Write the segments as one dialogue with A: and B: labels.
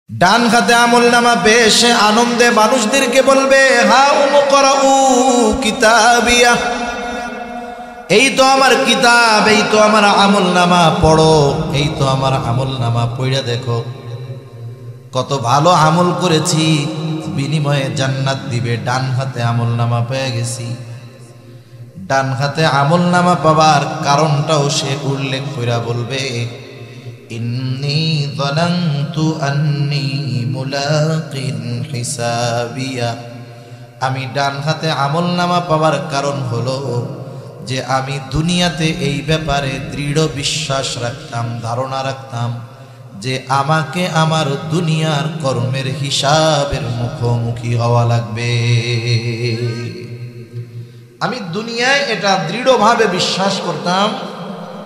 A: ডান হাতে আমলনামা পেয়ে সে আনন্দে মানুষদেরকে বলবে, হাউম করাউ কিতাবিয়া, এই তো আমার কিতাব, এই তো আমার আমলনামা, পড়ো, এই তো আমার আমলনামা, পড়ে দেখো কত ভালো আমল করেছি, বিনিময়ে জান্নাত দিবে। ডান হাতে আমলনামা পেয়ে গেছি। ডান হাতে আমলনামা পাবার কারণটাও সে উল্লেখ করে বলবে, ইন্নী যানানতু আন্নী মুলাকিন হিসাবিয়া, আমি ডান হাতে আমলনামা পাবার কারণ হলো যে আমি দুনিয়াতে এই ব্যাপারে দৃঢ় বিশ্বাস রাখতাম, ধারণা রাখতাম যে আমাকে আমার দুনিয়ার কর্মের হিসাবের মুখোমুখি হওয়া লাগবে। আমি দুনিয়ায় এটা দৃঢ়ভাবে বিশ্বাস করতাম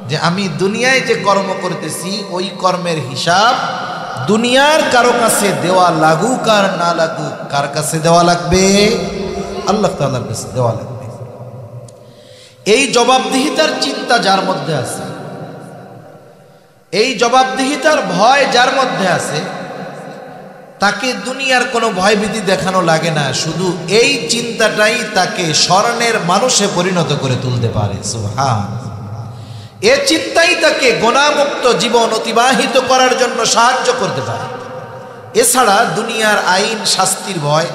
A: যে আমি দুনিয়ায় যে কর্ম করতেছি ওই কর্মের হিসাব দুনিয়ার কারো কাছে দেওয়া লাগুক আর না লাগুক, কার কাছে দেওয়া লাগবে? আল্লাহ তাআলার কাছে দেওয়া লাগবে। এই জবাবদিহিতার চিন্তা যার মধ্যে আছে, এই জবাবদিহিতার ভয় যার মধ্যে আছে, তাকে দুনিয়ার কোনো ভয়ভীতি দেখানো লাগে না। শুধু এই চিন্তাটাই তাকে স্বর্ণের মানুষে পরিণত করে তুলতে পারে। সুবহানাল্লাহ। এই চিন্তাই তাকে গুনাহমুক্ত জীবন অতিবাহিত করার জন্য সাহায্য করতে পারে। এছাড়া দুনিয়ার আইন, শাস্তির ভয়,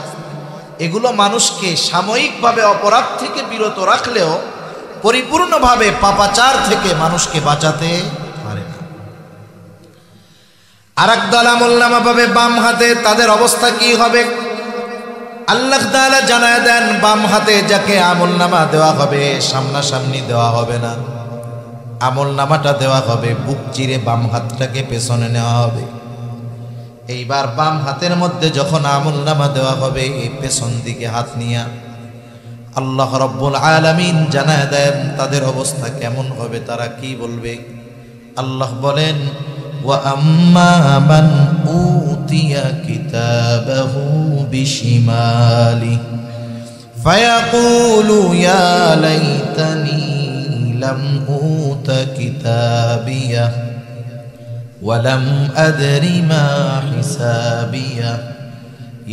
A: এগুলো মানুষকে সাময়িকভাবে অপরাধ থেকে বিরত রাখলেও পরিপূর্ণভাবে পাপাচার থেকে মানুষকে বাঁচাতে পারে না। আরেক দল আমলনামা পাবে বাম হাতে, তাদের অবস্থা কি হবে? আল্লাহ তাআলা জানায় দেন, বাম হাতে যাকে আমলনামা দেওয়া হবে সামনাসামনি দেওয়া হবে না, আমলনামাটা দেওয়া হবে বুক চিরে, বাম হাতটাকে পেছনে নেওয়া হবে। এইবার বাম হাতের মধ্যে যখন আমলনামা দেওয়া হবে, পেছন দিকে হাত নিয়া আল্লাহ রাব্বুল আলামিন জানায় দেন তাদের অবস্থা কেমন হবে, তারা কি বলবে। আল্লাহ বলেন, ওয়া আম্মা মান উতিয়া কিতাবাহু বিশিমালি ফায়াকুলু ইয়া লাইতানি লাম উতা কিতাবিয়া ওয়া লাম আদরি মা হিসাবিয়া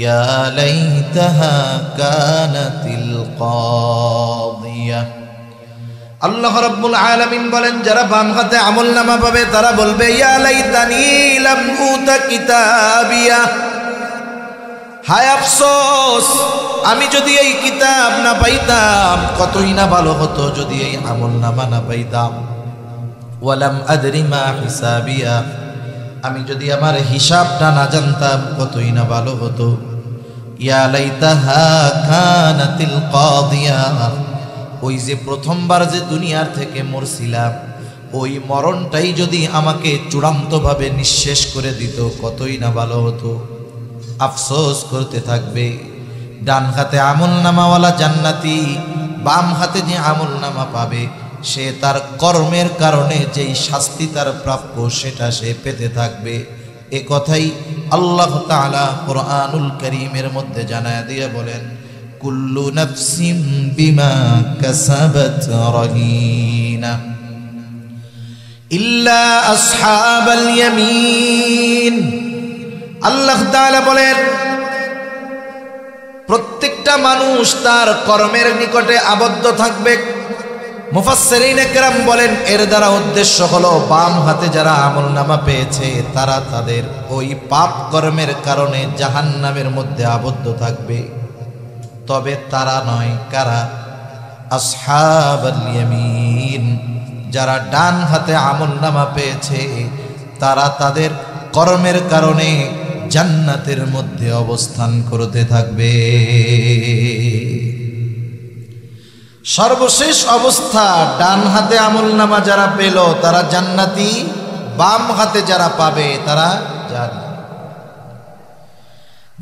A: ইয়া লাইতাহা কানাতিল কাদিয়া। আল্লাহ রাব্বুল আলামিন বলেন, যারা বাম হাতে আমলনামা পাবে তারা বলবে, ইয়া লাইতানি লাম উতা কিতাবিয়া, হায় আফসোস, আমি যদি এই কিতাব না পাইতাম, কতই না ভালো হতো যদি এই আমলনামা না পাইতাম। ওয়া লাম আদরি মা হিসাবিয়া, আমি যদি আমার হিসাবটা না জানতাম, কতই না ভালো হতো। ইয়া লাইতাহা কানাতিল কাদিয়া, ওই যে প্রথমবার যে দুনিয়ার থেকে মরছিলাম, ওই মরণটাই যদি আমাকে চূড়ান্তভাবে নিঃশেষ করে দিত, কতই না ভালো হতো। আফসোস করতে থাকবে। ডান হাতে আমলনামাওয়ালা জান্নাতি, বাম হাতে যে আমলনামা পাবে সে তার কর্মের কারণে যেই শাস্তি তার প্রাপ্য সেটা সে পেতে থাকবে। এ কথাই আল্লাহ তাআলা কুরআনুল কারীমের মধ্যে জানায় দিয়ে বলেন, কুল্লু নাফসিম বিমা কাসাবাত রাহিনা ইল্লা আসহাবাল ইয়ামিন। আল্লাহ তাআলা বলেন, প্রত্যেকটা মানুষ তার কর্মের নিকটে আবদ্ধ থাকবে। মুফাসসিরিন একরাম বলেন, এর দ্বারা উদ্দেশ্য হলো বাম হাতে যারা আমলনামা পেয়েছে তারা তাদের ওই পাপ কর্মের কারণে জাহান্নামের মধ্যে আবদ্ধ থাকবে। তবে তারা নয়, কারা? আসহাবুল ইয়ামিন, যারা ডান হাতে আমলনামা পেয়েছে তারা তাদের কর্মের কারণে জান্নাতের মধ্যে অবস্থান করতে থাকবে। সর্বশেষ অবস্থা, ডান হাতে আমলনামা যারা পেল তারা জান্নাতি, বাম হাতে যারা পাবে তারা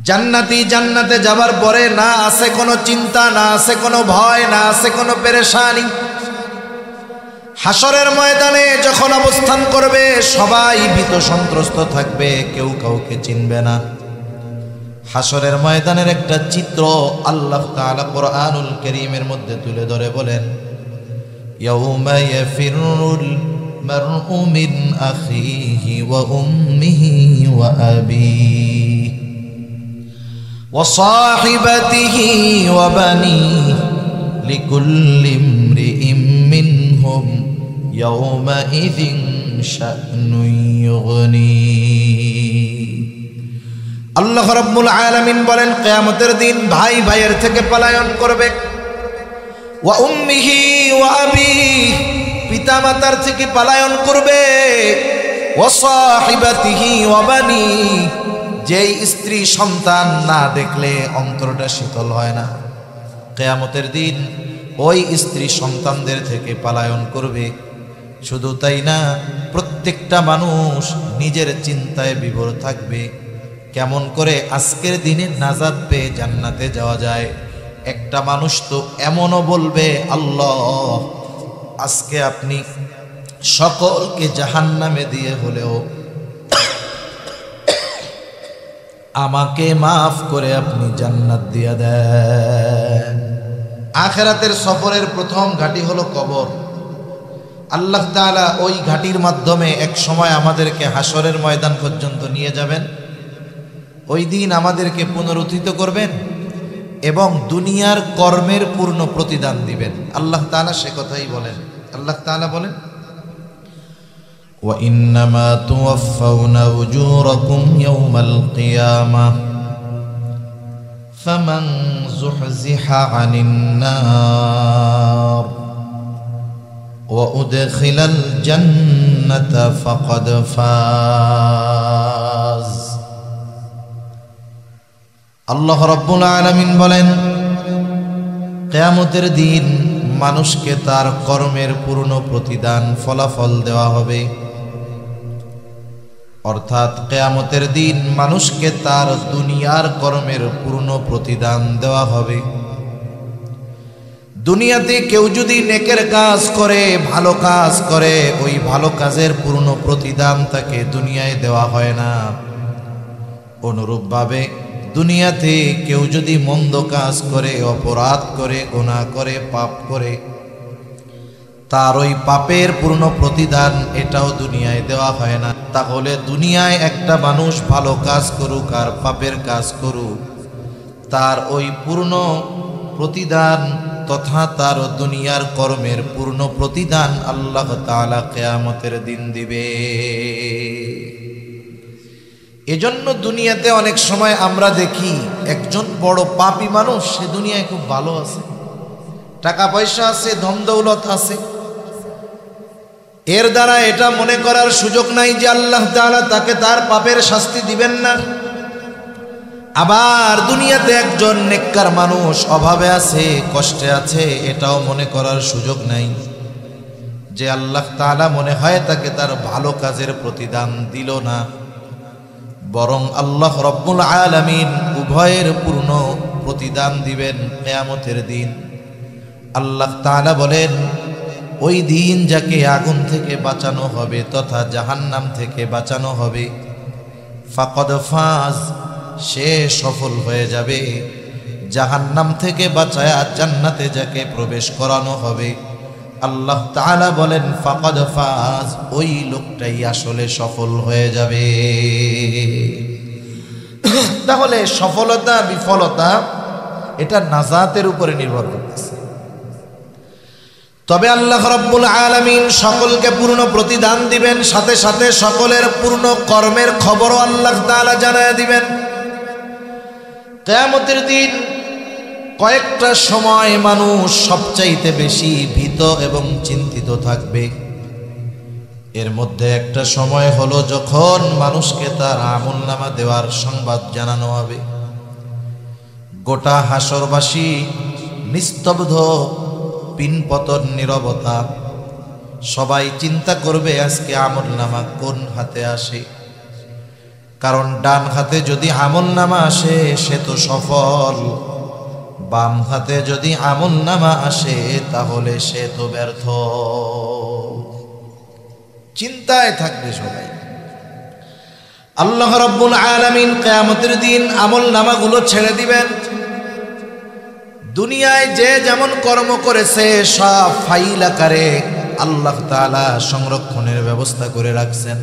A: জান্নাতি। জান্নাতে যাবার পরে না আছে কোনো চিন্তা, না আছে কোনো ভয়, না আছে কোনো পেরেশানি। হাসরের ময়দানে যখন অবস্থান করবে সবাই ভীত সন্ত্রস্ত থাকবে, কেউ কাউকে চিনবে না। হাসরের ময়দানের একটা চিত্র আল্লাহ তাআলা কুরআনুল কারীমের মধ্যে তুলে ধরে বলেন, ইয়াউমা ইয়াফিরুল মারউ মিন আখিহি ওয়া উম্মিহি ওয়া আবিহি ওয়া সাহিবাতিহি ওয়া বানিহি লিকুল্লি ইমরিইম মিনহুম ইয়াওমাইযিন শা'নুন ইউগনি। আল্লাহ রাব্বুল আলামিন বলেন, কিয়ামতের দিন ভাই ভাইয়ের থেকে পলায়ন করবে। ওয়া উম্মিহি ওয়া আবিহি, পিতা মাতার থেকে পলায়ন করবে। ওয়া সাহিবাতিহি ওয়া বানিহি, যেই স্ত্রী সন্তান না দেখলে অন্তরটা শীতল হয় না, কিয়ামতের দিন ওই স্ত্রী সন্তানদের থেকে পলায়ন করবে। শুধু তাই না, প্রত্যেকটা মানুষ নিজের চিন্তায় বিভোর থাকবে, কেমন করে আজকের দিনে নাজাত পেয়ে জান্নাতে যাওয়া যায়। একটা মানুষ তো এমনও বলবে, আল্লাহ আজকে আপনি সকলকে জাহান্নামে দিয়ে হলেও আমাকে মাফ করে আপনি জান্নাত দিয়ে দেন। আখিরাতের সফরের প্রথম ঘাঁটি হলো কবর। আল্লাহ তাআলা ওই ঘাঁটির মাধ্যমে এক সময় আমাদেরকে হাসরের ময়দান পর্যন্ত নিয়ে যাবেন। ওই দিন আমাদেরকে পুনরুত্থিত করবেন এবং দুনিয়ার কর্মের পূর্ণ প্রতিদান দিবেন। আল্লাহ তাআলা সে কথাই বলেন। আল্লাহ তাআলা বলেন, ওয়া ইন্নামা তুওয়াফাউনা উজুরাকুম ইয়াওমাল কিয়ামাহ ফামান যুহজিহা আনিন নার ওয়া উদখিলাল জান্নাতা ফাকাদ ফাজ। আল্লাহ রাব্বুল আলামিন বলেন, কিয়ামতের দিন মানুষকে তার কর্মের পূর্ণ প্রতিদান ফলাফল দেওয়া হবে। অর্থাৎ কিয়ামতের দিন মানুষকে তার দুনিয়ার কর্মের পূর্ণ প্রতিদান দেওয়া হবে। দুনিয়াতে কেউ যদি নেকের কাজ করে, ভালো কাজ করে, ওই ভালো কাজের পূর্ণ প্রতিদান তাকে দুনিয়ায় দেওয়া হয় না। অনুরূপভাবে দুনিয়াতে কেউ যদি মন্দ কাজ করে, অপরাধ করে, গুনাহ করে, পাপ করে, তার ওই পাপের পূর্ণ প্রতিদান এটাও দুনিয়ায় দেওয়া হয় না। তাহলে দুনিয়ায় একটা মানুষ ভালো কাজ করুক আর পাপের কাজ করুক, তার ওই পূর্ণ প্রতিদান তথা তার দুনিয়ার কর্মের পূর্ণ প্রতিদান আল্লাহ তাআলা কিয়ামতের দিন দিবে। এজন্য দুনিয়াতে অনেক সময় আমরা দেখি একজন বড় পাপী মানুষ, সে দুনিয়ায় খুব ভালো আছে, টাকা পয়সা আছে, ধন দৌলত আছে, এর দ্বারা এটা মনে করার সুযোগ নাই যে আল্লাহ তাআলা তাকে তার পাপের শাস্তি দিবেন না। আবার দুনিয়াতে একজন নেককার মানুষ অভাবে আছে, কষ্টে আছে, এটাও মনে করার সুযোগ নাই যে আল্লাহ তাআলা মনে হয় তাকে তার ভালো কাজের প্রতিদান দিল না। বরং আল্লাহ রব্বুল আলামিন উভয়ের পূর্ণ প্রতিদান দিবেন কিয়ামতের দিন। আল্লাহ তাআলা বলেন, ওই দিন যাকে আগুন থেকে বাঁচানো হবে তথা জাহান্নাম থেকে বাঁচানো হবে, ফাকাদ ফাজ, সে সফল হয়ে যাবে। জাহান্নাম থেকে বাঁচায়া জান্নাতে যাকে প্রবেশ করানো হবে, আল্লাহ তাআলা বলেন ফাকাদ ফাজ, ওই লোকটাই আসলে সফল হয়ে যাবে। তাহলে সফলতা বিফলতা এটা নাজাতের উপরে নির্ভর করতেছে। তবে আল্লাহ রাব্বুল আলামিন সকলকে পূর্ণ প্রতিদান দিবেন, সাথে সাথে সকলের পূর্ণ কর্মের খবরও আল্লাহ তাআলা জানায় দিবেন। কিয়ামতের দিন কয়েকটা সময় মানুষ সবচাইতে বেশি ভীত এবং চিন্তিত থাকবে। এর মধ্যে একটা সময় হলো যখন মানুষকে তার আমলনামা দেওয়ার সংবাদ জানানো হবে। গোটা হাসরবাসী নিস্তব্ধ, পিনপতন নীরবতা। সবাই চিন্তা করবে আজকে আমলনামা কোন হাতে আসে, কারণ ডান হাতে যদি আমলনামা আসে সে তো সফল, বাম হাতে যদি আমলনামা আসে তাহলে সে তো ব্যর্থ। চিন্তায় থাকবে সবাই। আল্লাহ রাব্বুল আলামিন কিয়ামতের দিন আমলনামাগুলো ছেড়ে দিবেন। দুনিয়ায় যে যেমন কর্ম করেছে সব ফাইল আকারে আল্লাহ তাআলা সংরক্ষণের ব্যবস্থা করে রাখছেন।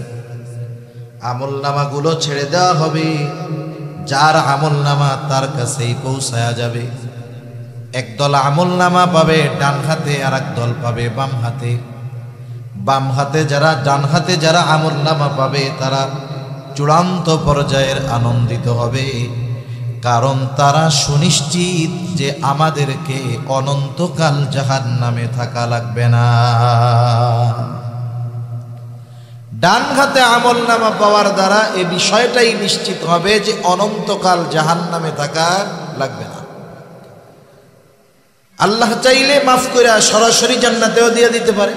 A: আমলনামাগুলো ছেড়ে দেওয়া হবে। যার আমলনামা তার কাছেই পৌঁছায়া যাবে। একদল আমলনামা পাবে ডান হাতে, আর একদল পাবে বাম হাতে। বাম হাতে যারা, ডান হাতে যারা আমলনামা পাবে তারা চূড়ান্ত পর্যায়ের আনন্দিত হবে, কারণ তারা সুনিশ্চিত যে আমাদেরকে অনন্তকাল জাহান্নামে থাকা লাগবে না। ডান হাতে আমলনামা পাওয়ার দ্বারা এই বিষয়টাই নিশ্চিত হবে যে অনন্তকাল জাহান্নামে থাকা লাগবে না। আল্লাহ চাইলে মাফ করে সরাসরি জান্নাতেও দিয়ে দিতে পারে,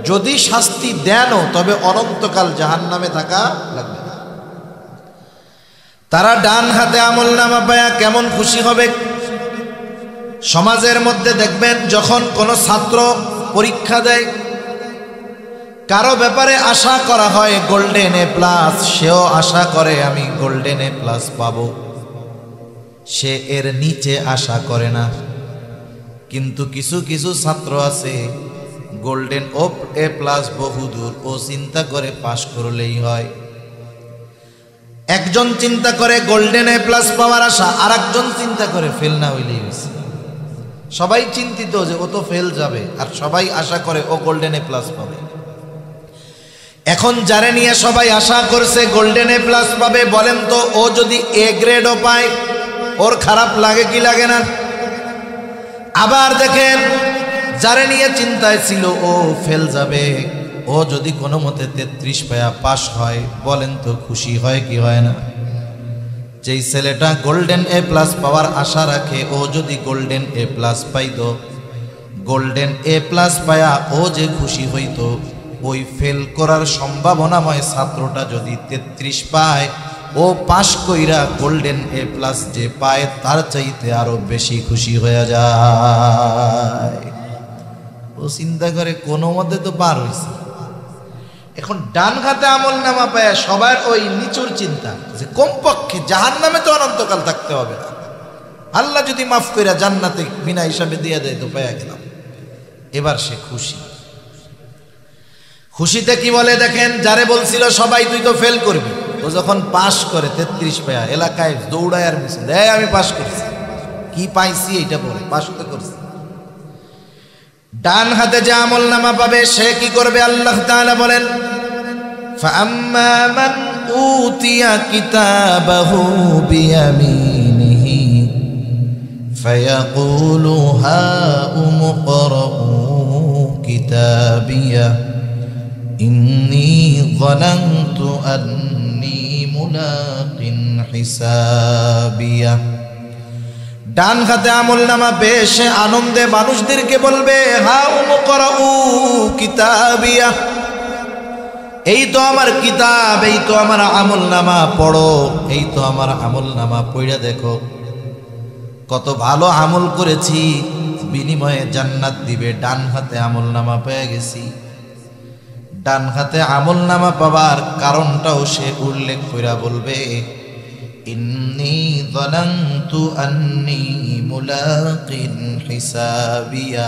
A: যদি শাস্তি দেনও তবে অনন্তকাল জাহান্নামে থাকা লাগবে না। তারা ডান হাতে আমলনামা পায়া কেমন খুশি হবে। সমাজের মধ্যে দেখবেন যখন কোনো ছাত্র পরীক্ষা দেয়, কারো ব্যাপারে আশা করা হয় গোল্ডেন এ প্লাস, সেও আশা করে আমি গোল্ডেন এ প্লাস পাবো, সে এর নিচে আশা করে না। কিন্তু কিছু কিছু ছাত্র আছে গোল্ডেন এ প্লাস বহুদূর, ও চিন্তা করে পাশ করলেই হয়। একজন চিন্তা করে গোল্ডেন এ প্লাস পাওয়ার আশা, আর একজন চিন্তা করে ফেল না হইলেই হয়েছে। সবাই চিন্তিত যে ও তো ফেল যাবে, আর সবাই আশা করে ও গোল্ডেন এ প্লাস পাবে। এখন যারে নিয়ে সবাই আশা করছে গোল্ডেন এ প্লাস পাবে, বলেন তো ও যদি এ গ্রেডও পায় ওর খারাপ লাগে কি লাগে না? আবার দেখেন যারে নিয়ে চিন্তায় ছিল ও ফেল যাবে, ও যদি কোনো মতে 33 পায়া পাশ হয়, বলেন তো খুশি হয় কি হয় না? যেই ছেলেটা গোল্ডেন এ প্লাস পাওয়ার আশা রাখে, ও যদি গোল্ডেন এ প্লাস পাইতো, গোল্ডেন এ প্লাস পায়া ও যে খুশি হইতো, ওই ফেল করার সম্ভাবনাময় ছাত্রটা যদি 33 পায়, ও পাশ কইরা গোল্ডেন এ প্লাস যে পায় তার চাইতে আরো বেশি খুশি হয়ে যায়। ও চিন্তা করে কোনো মধ্যে তো পার হয়েছে। এখন ডান হাতে আমলনামা পায় সবার ওই নিচুর চিন্তা যে কমপক্ষে জাহান্নামে তো অনন্তকাল থাকতে হবে না, আল্লাহ যদি মাফ কইরা জান্নাতে বিনা হিসাবে দিয়ে দেয় তো পায়া গেলাম। এবার সে খুশি। খুশিতে কি বলে দেখেন, যারে বলছিল সবাই তুই তো ফেল করবি, ও যখন পাশ করে 33 পায়া এলাকায় দৌড়ায় আর মিছিল দেয় আমি পাশ করছি, কি পাইছি এটা বলে, পাশ তো করছি। ডান হাতে যে আমলনামা পাবে সে কি করবে? আল্লাহ তাআলা বলেন ফাআম্মা মান উতিয়া কিতাবাহু বিয়ামিনিহি ফায়াকুলু হাউম ইকরাউ কিতাবিয়া ইন্নী যানানতু আন্নী মুলাকিন হিসাবিয়া। ডান হাতে আমলনামা পেয়ে সে আনন্দে মানুষদেরকে বলবে হাউম ইকরাউ কিতাবিয়া, এই তো আমার কিতাব, এই তো আমার আমলনামা পড়ো, এই তো আমার আমলনামা পড়ে দেখো, কত ভালো আমল করেছি, বিনিময়ে জান্নাত দিবে। ডান হাতে আমলনামা পেয়ে গেছি। ডান হাতে আমলনামা পাবার কারণটাও সে উল্লেখ কইরা বলবে ইন্নী যানানতু আন্নী মুলাকিন হিসাবিয়া।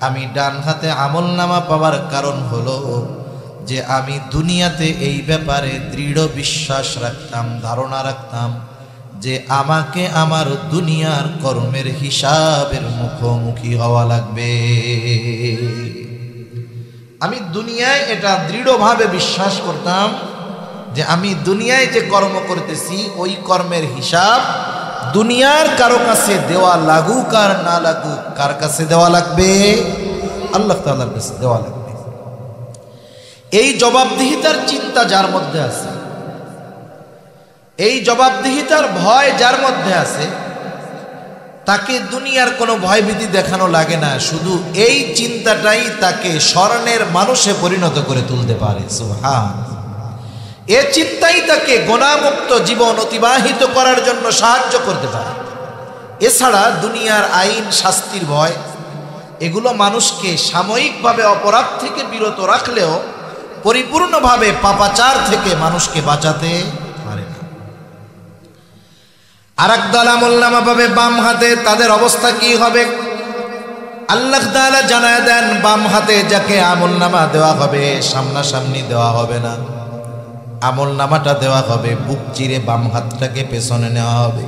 A: আমি ডান হাতে আমলনামা পাবার কারণ হলো যে আমি দুনিয়াতে এই ব্যাপারে দৃঢ় বিশ্বাস রাখতাম, ধারণা রাখতাম যে আমাকে আমার দুনিয়ার কর্মের হিসাবের মুখোমুখি হওয়া লাগবে। আমি দুনিয়ায় এটা দৃঢ়ভাবে বিশ্বাস করতাম যে আমি দুনিয়ায় যে কর্ম করতেছি ওই কর্মের হিসাব দুনিয়ার কারো কাছে দেওয়া লাগুক আর না লাগুক, কার কাছে দেওয়া লাগবে? আল্লাহ তাআলার কাছে দেওয়া লাগবে। এই জবাবদিহিতার চিন্তা যার মধ্যে আছে, এই জবাবদিহিতার ভয় যার মধ্যে আছে, তাকে দুনিয়ার কোনো ভয়ভীতি দেখানো লাগে না। শুধু এই চিন্তাটাই তাকে স্বর্ণের মানুষে পরিণত করে তুলতে পারে। সুবহান। এ চিন্তাই তাকে গুনাহমুক্ত জীবন অতিবাহিত করার জন্য সাহায্য করতে পারে। এছাড়া দুনিয়ার আইন, শাস্তির ভয়, এগুলো মানুষকে সাময়িকভাবে অপরাধ থেকে বিরত রাখলেও পরিপূর্ণভাবে পাপাচার থেকে মানুষকে বাঁচাতে পারে না। আর একদল আমলনামা পাবে বাম হাতে, তাদের অবস্থা কি হবে? আল্লাহ তাআলা জানায় দেন বাম হাতে যাকে আমলনামা দেওয়া হবে সামনাসামনি দেওয়া হবে না। আমল নামাটা দেওয়া হবে, বুক চিরে বাম হাতটাকে পেছনে নেওয়া হবে।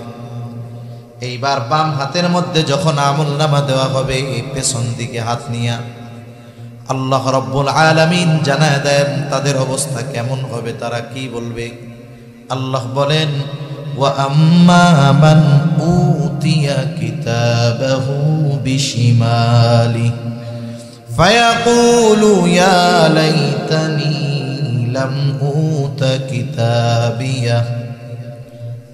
A: এইবার বাম হাতের মধ্যে যখন আমল নামা দেওয়া হবে, পেছন দিকে হাত নিয়া আল্লাহ রব্বুল আলামিন জানায় দেন তাদের অবস্থা কেমন হবে, তারা কি বলবে। আল্লাহ বলেন, ওয়া আম্মা মান উতিয়া কিতাবাহু বিশিমালি ফায়াকুলু ইয়া লাইতানি লাম উতা কিতাবিয়া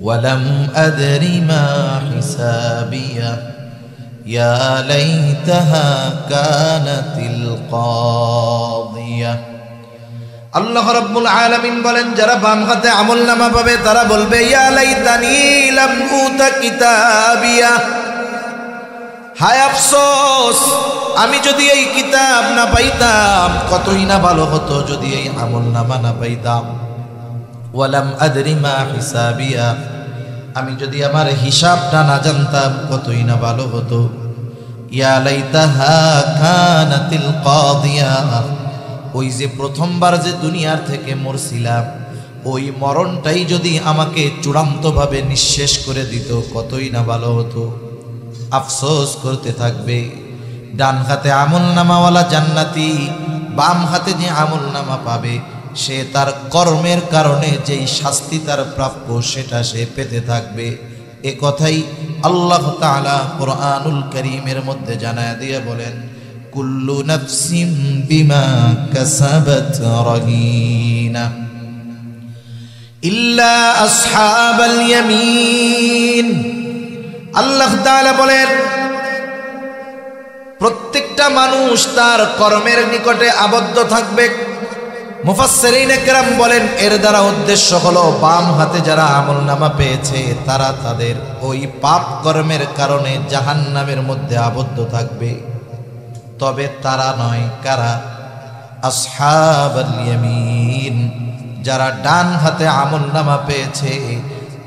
A: ওয়া লাম আদরি মা হিসাবিয়া ইয়া লাইতাহা কানাতিল কাদিয়া। আল্লাহ রাব্বুল আলামিন বলেন, যারা বাম হাতে আমলনামা পাবে তারা বলবে, ইয়া লাইতানি লাম উতা কিতাবিয়া, হায় আফসোস, আমি যদি এই কিতাব না পাইতাম কতই না ভালো হতো যদি এই আমলনামা না পাইতাম। ওয়ালাম আদরি মা হিসাবিয়া, আমি যদি আমার হিসাবটা না জানতাম কতই না ভালো হতো। ইয়া লাইতাহা কানাতিল কাদিয়া, ওই যে প্রথমবার যে দুনিয়ার থেকে মরছিলাম, ওই মরণটাই যদি আমাকে চূড়ান্তভাবে নিঃশেষ করে দিত কতই না ভালো হতো। আফসোস করতে থাকবে। ডান হাতে আমলনামাওয়ালা জান্নাতি, বাম হাতে যে আমলনামা পাবে সে তার কর্মের কারণে যেই শাস্তি তার প্রাপ্য সেটা সে পেতে থাকবে। এ কথাই আল্লাহ তাআলা কুরআনুল কারীমের মধ্যে জানায় দিয়ে বলেন, কুল্লু নাফসিম বিমা কাসাবাত রাহিনা ইল্লা আসহাবাল ইয়ামিন। আল্লাহ তাআলা বলেন, প্রত্যেকটা মানুষ তার কর্মের নিকটে আবদ্ধ থাকবে। মুফাসসিরিনে কেরাম বলেন, এর দ্বারা উদ্দেশ্য হলো বাম হাতে যারা আমলনামা পেয়েছে তারা তাদের ওই পাপ কর্মের কারণে জাহান্নামের মধ্যে আবদ্ধ থাকবে। তবে তারা নয়, কারা? আসহাবুল ইয়ামিন, যারা ডান হাতে আমলনামা পেয়েছে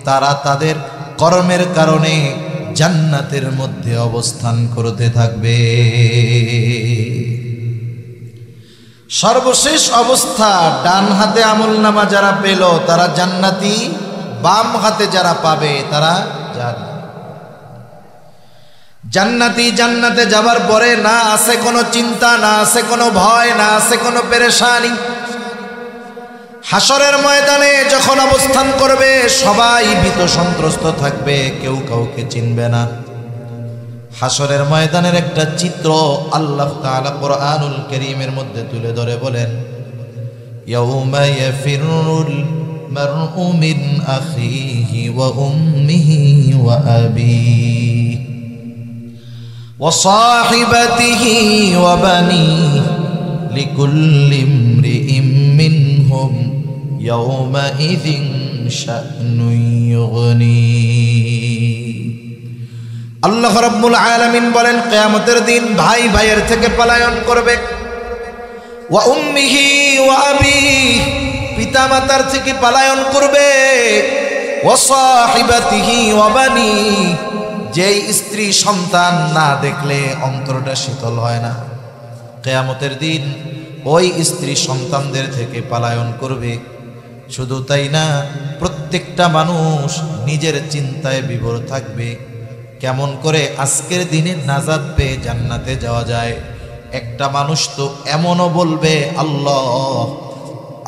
A: তারা তাদের কর্মের কারণে জান্নাতের মধ্যে অবস্থান করতে থাকবে। সর্বশেষ অবস্থা, ডান হাতে আমলনামা যারা পেল তারা জান্নাতি, বাম হাতে যারা পাবে তারা জান্নাতি। জান্নাতে যাবার পরে না আছে কোনো চিন্তা, না আছে কোনো ভয়, না আছে কোনো পেরেশানি। হাসরের ময়দানে যখন অবস্থান করবে সবাই ভীত সন্ত্রস্ত থাকবে, কেউ কাউকে চিনবে না। হাসরের ময়দানের একটা চিত্র আল্লাহ তাআলা কুরআনুল কারীমের মধ্যে তুলে ধরে বলেন, ইয়াউমা ইয়াফিরুল মারউ মিন আখিহি ওয়া উম্মিহি ওয়া আবিহি ওয়া সাহিবাতিহি ওয়া বানিহি লিকুল্লি ইমরিইম মিনহুম ইয়াউমাইযিন শা'নুন ইউগনি। আল্লাহ রাব্বুল আলামিন বলেন, কিয়ামতের দিন ভাই ভাইয়ের থেকে পলায়ন করবে। ওয়া উম্মিহি ওয়া আবিহি, পিতা মাতার থেকে পলায়ন করবে। ওয়া সাহিবাতিহি ওয়া বানিহি, যেই স্ত্রী সন্তান না দেখলে অন্তরটা শীতল হয় না, কিয়ামতের দিন ওই স্ত্রী সন্তানদের থেকে পলায়ন করবে। শুধু তাই না, প্রত্যেকটা মানুষ নিজের চিন্তায় বিভোর থাকবে, কেমন করে আজকের দিনে নাজাত পেয়ে জান্নাতে যাওয়া যায়। একটা মানুষ তো এমনও বলবে, আল্লাহ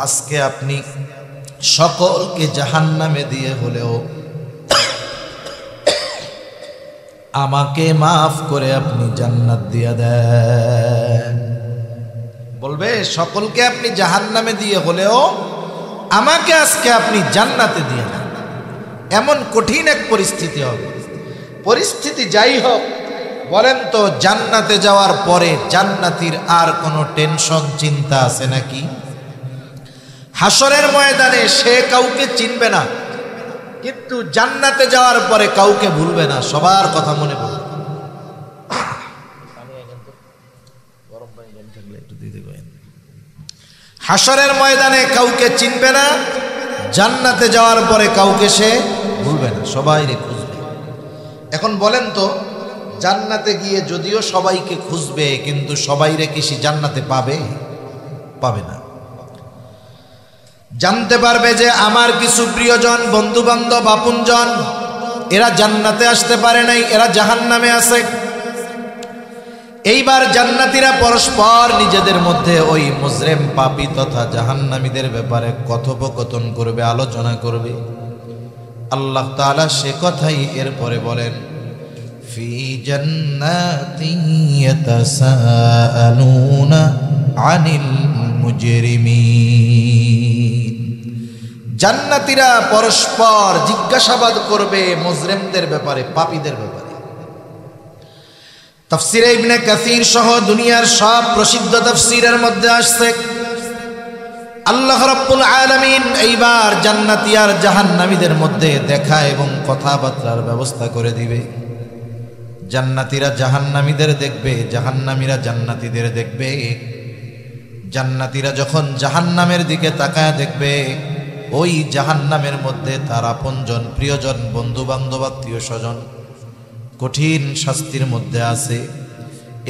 A: আজকে আপনি সকলকে জাহান্নামে দিয়ে হলেও আমাকে মাফ করে আপনি জান্নাত দিয়ে দেন। বলবে, সকলকে আপনি জাহান্নামে দিয়ে হলেও আমাকে আজকে আপনি জান্নাতে দিয়ে দেন। এমন কঠিন এক পরিস্থিতি হবে। পরিস্থিতি যাই হোক, বলেন তো জান্নাতে যাওয়ার পরে জান্নাতীর আর কোনো টেনশন চিন্তা আছে নাকি? হাসরের ময়দানে সে কাউকে চিনবে না, কিন্তু জান্নাতে যাওয়ার পরে কাউকে ভুলবে না, সবার কথা মনে পড়বে। হাসরের ময়দানে কাউকে চিনবে না, জান্নাতে যাওয়ার পরে কাউকে সে ভুলবে না, সবাই খুঁজবে। এখন বলেন তো, জান্নাতে গিয়ে যদিও সবাইকে খুঁজবে, কিন্তু সবাই রে কি সে জান্নাতে পাবে? পাবে না। জানতে পারবে যে আমার কিছু প্রিয়জন, বন্ধু বান্ধব, আপনজন এরা জান্নাতে আসতে পারে নাই, এরা জাহান্নামে আছে। এইবার জান্নাতীরা পরস্পর নিজেদের মধ্যে ওই মুজরিম, পাপী তথা জাহান্নামীদের ব্যাপারে কথোপকথন করবে, আলোচনা করবে। আল্লাহ তাআলা সে কথাই এরপরে বলেন, ফি জান্নাতিন ইয়াতাসাআলুনা আনিল মুজরিমিন। জান্নাতীরা পরস্পর জিজ্ঞাসাবাদ করবে মুজরিমদের ব্যাপারে, পাপীদের ব্যাপারে। তাফসীরে ইবনে কাসীর সহ দুনিয়ার সব প্রসিদ্ধ তাফসীরের মধ্যে আসছে আল্লাহ রাব্বুল আলামিন এইবার জান্নাতি আর জাহান্নামীদের মধ্যে দেখা এবং কথাবার্তার ব্যবস্থা করে দিবে। জান্নাতীরা জাহান্নামীদের দেখবে, জাহান্নামীরা জান্নাতীদের দেখবে। জান্নাতীরা যখন জাহান্নামের দিকে তাকায় দেখবে, ওই জাহান্নামের মধ্যে তার আপনজন, প্রিয়জন, বন্ধু বান্ধব, আত্মীয় স্বজন কঠিন শাস্তির মধ্যে আছে।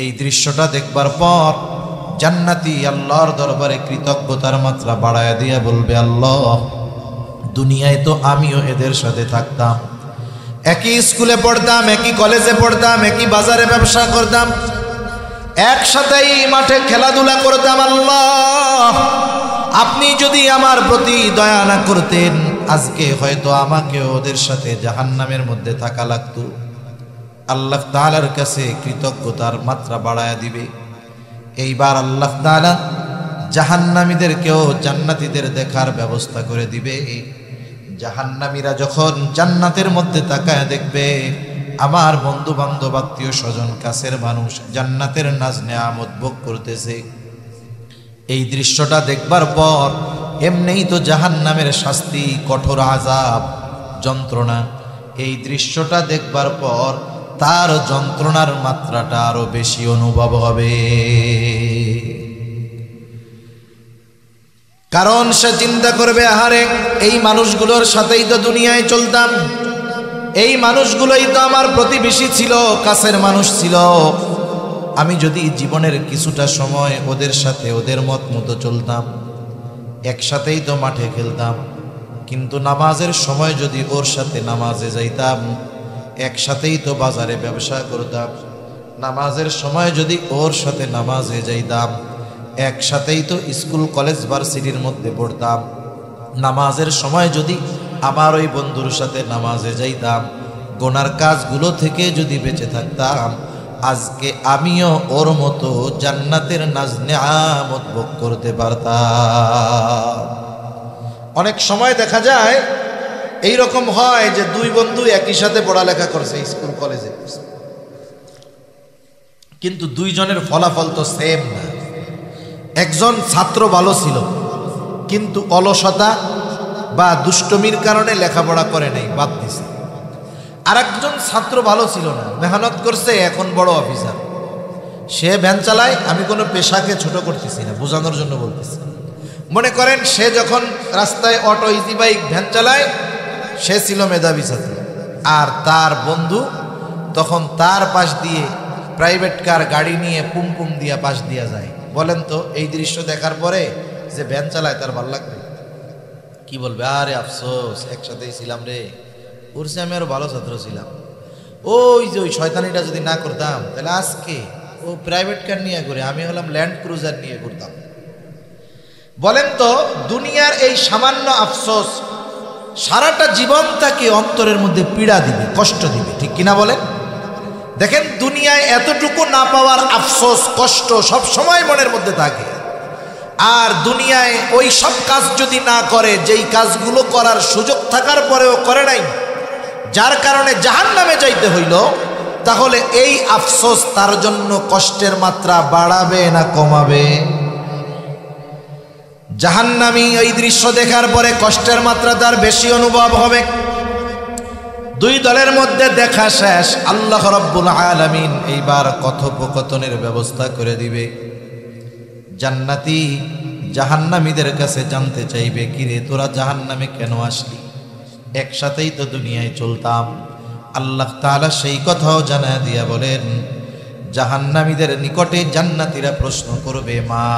A: এই দৃশ্যটা দেখবার পর জান্নাতি আল্লাহর দরবারে কৃতজ্ঞতার মাত্রা বাড়ায় দিয়া বলবে, আল্লাহ, দুনিয়ায় তো আমিও এদের সাথে থাকতাম, একই স্কুলে পড়তাম, একই কলেজে পড়তাম, একই বাজারে ব্যবসা করতাম, একসাথেই মাঠে খেলাধুলা করতাম। আল্লাহ, আপনি যদি আমার প্রতি দয়া না করতেন, আজকে হয়তো আমাকে ওদের সাথে জাহান্নামের মধ্যে থাকা লাগতো। আল্লাহ তাআলার কাছে কৃতজ্ঞতার মাত্রা বাড়ায়া দিবে। এইবার আল্লাহ তাআলা জাহান্নামীদেরকেও জান্নাতীদের দেখার ব্যবস্থা করে দিবে। জাহান্নামীরা যখন জান্নাতের মধ্যে তাকায় দেখবে, আমার বন্ধু বান্ধব, আত্মীয় স্বজন, কাছের মানুষ জান্নাতের নাজ নেয়ামত ভোগ করতেছে। এই দৃশ্যটা দেখবার পর এমনিই তো জাহান্নামের শাস্তি, কঠোর আযাব, যন্ত্রণা, এই দৃশ্যটা দেখবার পর তার যন্ত্রণার মাত্রাটা আরো বেশি অনুভব হবে। কারণ সে চিন্তা করবে, আহারে, এই মানুষগুলোর সাথেই তো দুনিয়ায় চলতাম, এই মানুষগুলোই তো আমার প্রতিবেশী ছিল, কাছের মানুষ ছিল। আমি যদি জীবনের কিছুটা সময় ওদের সাথে, ওদের মত মতো চলতাম, একসাথেই তো মাঠে খেলতাম, কিন্তু নামাজের সময় যদি ওর সাথে নামাজে যাইতাম, একসাথেই তো বাজারে ব্যবসা করতাম, নামাজের সময় যদি ওর সাথে নামাজে যাইতাম, একসাথেই তো স্কুল, কলেজ, ভার্সিটির মধ্যে পড়তাম, নামাজের সময় যদি আমার ওই বন্ধুর সাথে নামাজে যাইতাম, গুনার কাজগুলো থেকে যদি বেঁচে থাকতাম, আজকে আমিও ওর মতো জান্নাতের নাজ নেয়ামত ভোগ করতে পারতাম। অনেক সময় দেখা যায় এই রকম হয় যে দুই বন্ধু একই সাথে পড়ালেখা করছে, স্কুল কলেজে, কিন্তু দুইজনের ফলাফল তো সেম না। একজন ছাত্র ভালো ছিল, কিন্তু অলসতা বা দুষ্টমির কারণে লেখাপড়া করে নাই, বাদ দিছে। আর একজন ছাত্র ভালো ছিল না, মেহনত করছে, এখন বড় অফিসার, সে ভ্যান চালায়। আমি কোনো পেশাকে ছোট করতেছি না, বোঝানোর জন্য বলতেছি। মনে করেন সে যখন রাস্তায় অটো, ইজি বাইক, ভ্যান চালায়, সে ছিল মেধাবী ছাত্র, আর তার বন্ধু তখন তার পাশ দিয়ে প্রাইভেট কার, গাড়ি নিয়ে পুম পুম দিয়া পাশ দিয়া যায়। বলেন তো, এই দৃশ্য দেখার পরে যে ভ্যান চালায় তার ভালো লাগবে? কি বলবে, আরে আফসোস, একসাথেই ছিলাম রে, ওরসে আমি আরো ভালো ছাত্র ছিলাম, ওই যে ওই শয়তানিটা যদি না করতাম, তাহলে আজকে ও প্রাইভেট কার নিয়ে ঘুরে, আমি হলাম ল্যান্ড ক্রুজার নিয়ে ঘুরতাম। বলেন তো, দুনিয়ার এই সামান্য আফসোস সারাটা জীবন তাকে অন্তরের মধ্যে পীড়া দিবে, কষ্ট দিবে, ঠিক কিনা বলেন? দেখেন, দুনিয়ায় এতটুকু না পাওয়ার আফসোস, কষ্ট সব সময় মনের মধ্যে থাকে। আর দুনিয়ায় ওই সব কাজ যদি না করে, যেই কাজগুলো করার সুযোগ থাকার পরেও করে নাই, যার কারণে জাহান্নামে যাইতে হইল, তাহলে এই আফসোস তার জন্য কষ্টের মাত্রা বাড়াবে না কমাবে? জাহান্নামী ওই দৃশ্য দেখার পরে কষ্টের মাত্রা তার বেশি অনুভব হবে। দুই দলের মধ্যে দেখা শেষ, আল্লাহ রাব্বুল আলামিন এইবার কথোপকথনের ব্যবস্থা করে দিবে। জান্নাতি জাহান্নামীদের কাছে জানতে চাইবে, কিরে তোরা জাহান্নামে কেন আসলি? একসাথেই তো দুনিয়ায় চলতাম। আল্লাহ তাআলা সেই কথাও জানায় দিয়া বলেন, জাহান্নামীদের নিকটে জান্নাতীরা প্রশ্ন করবে, মা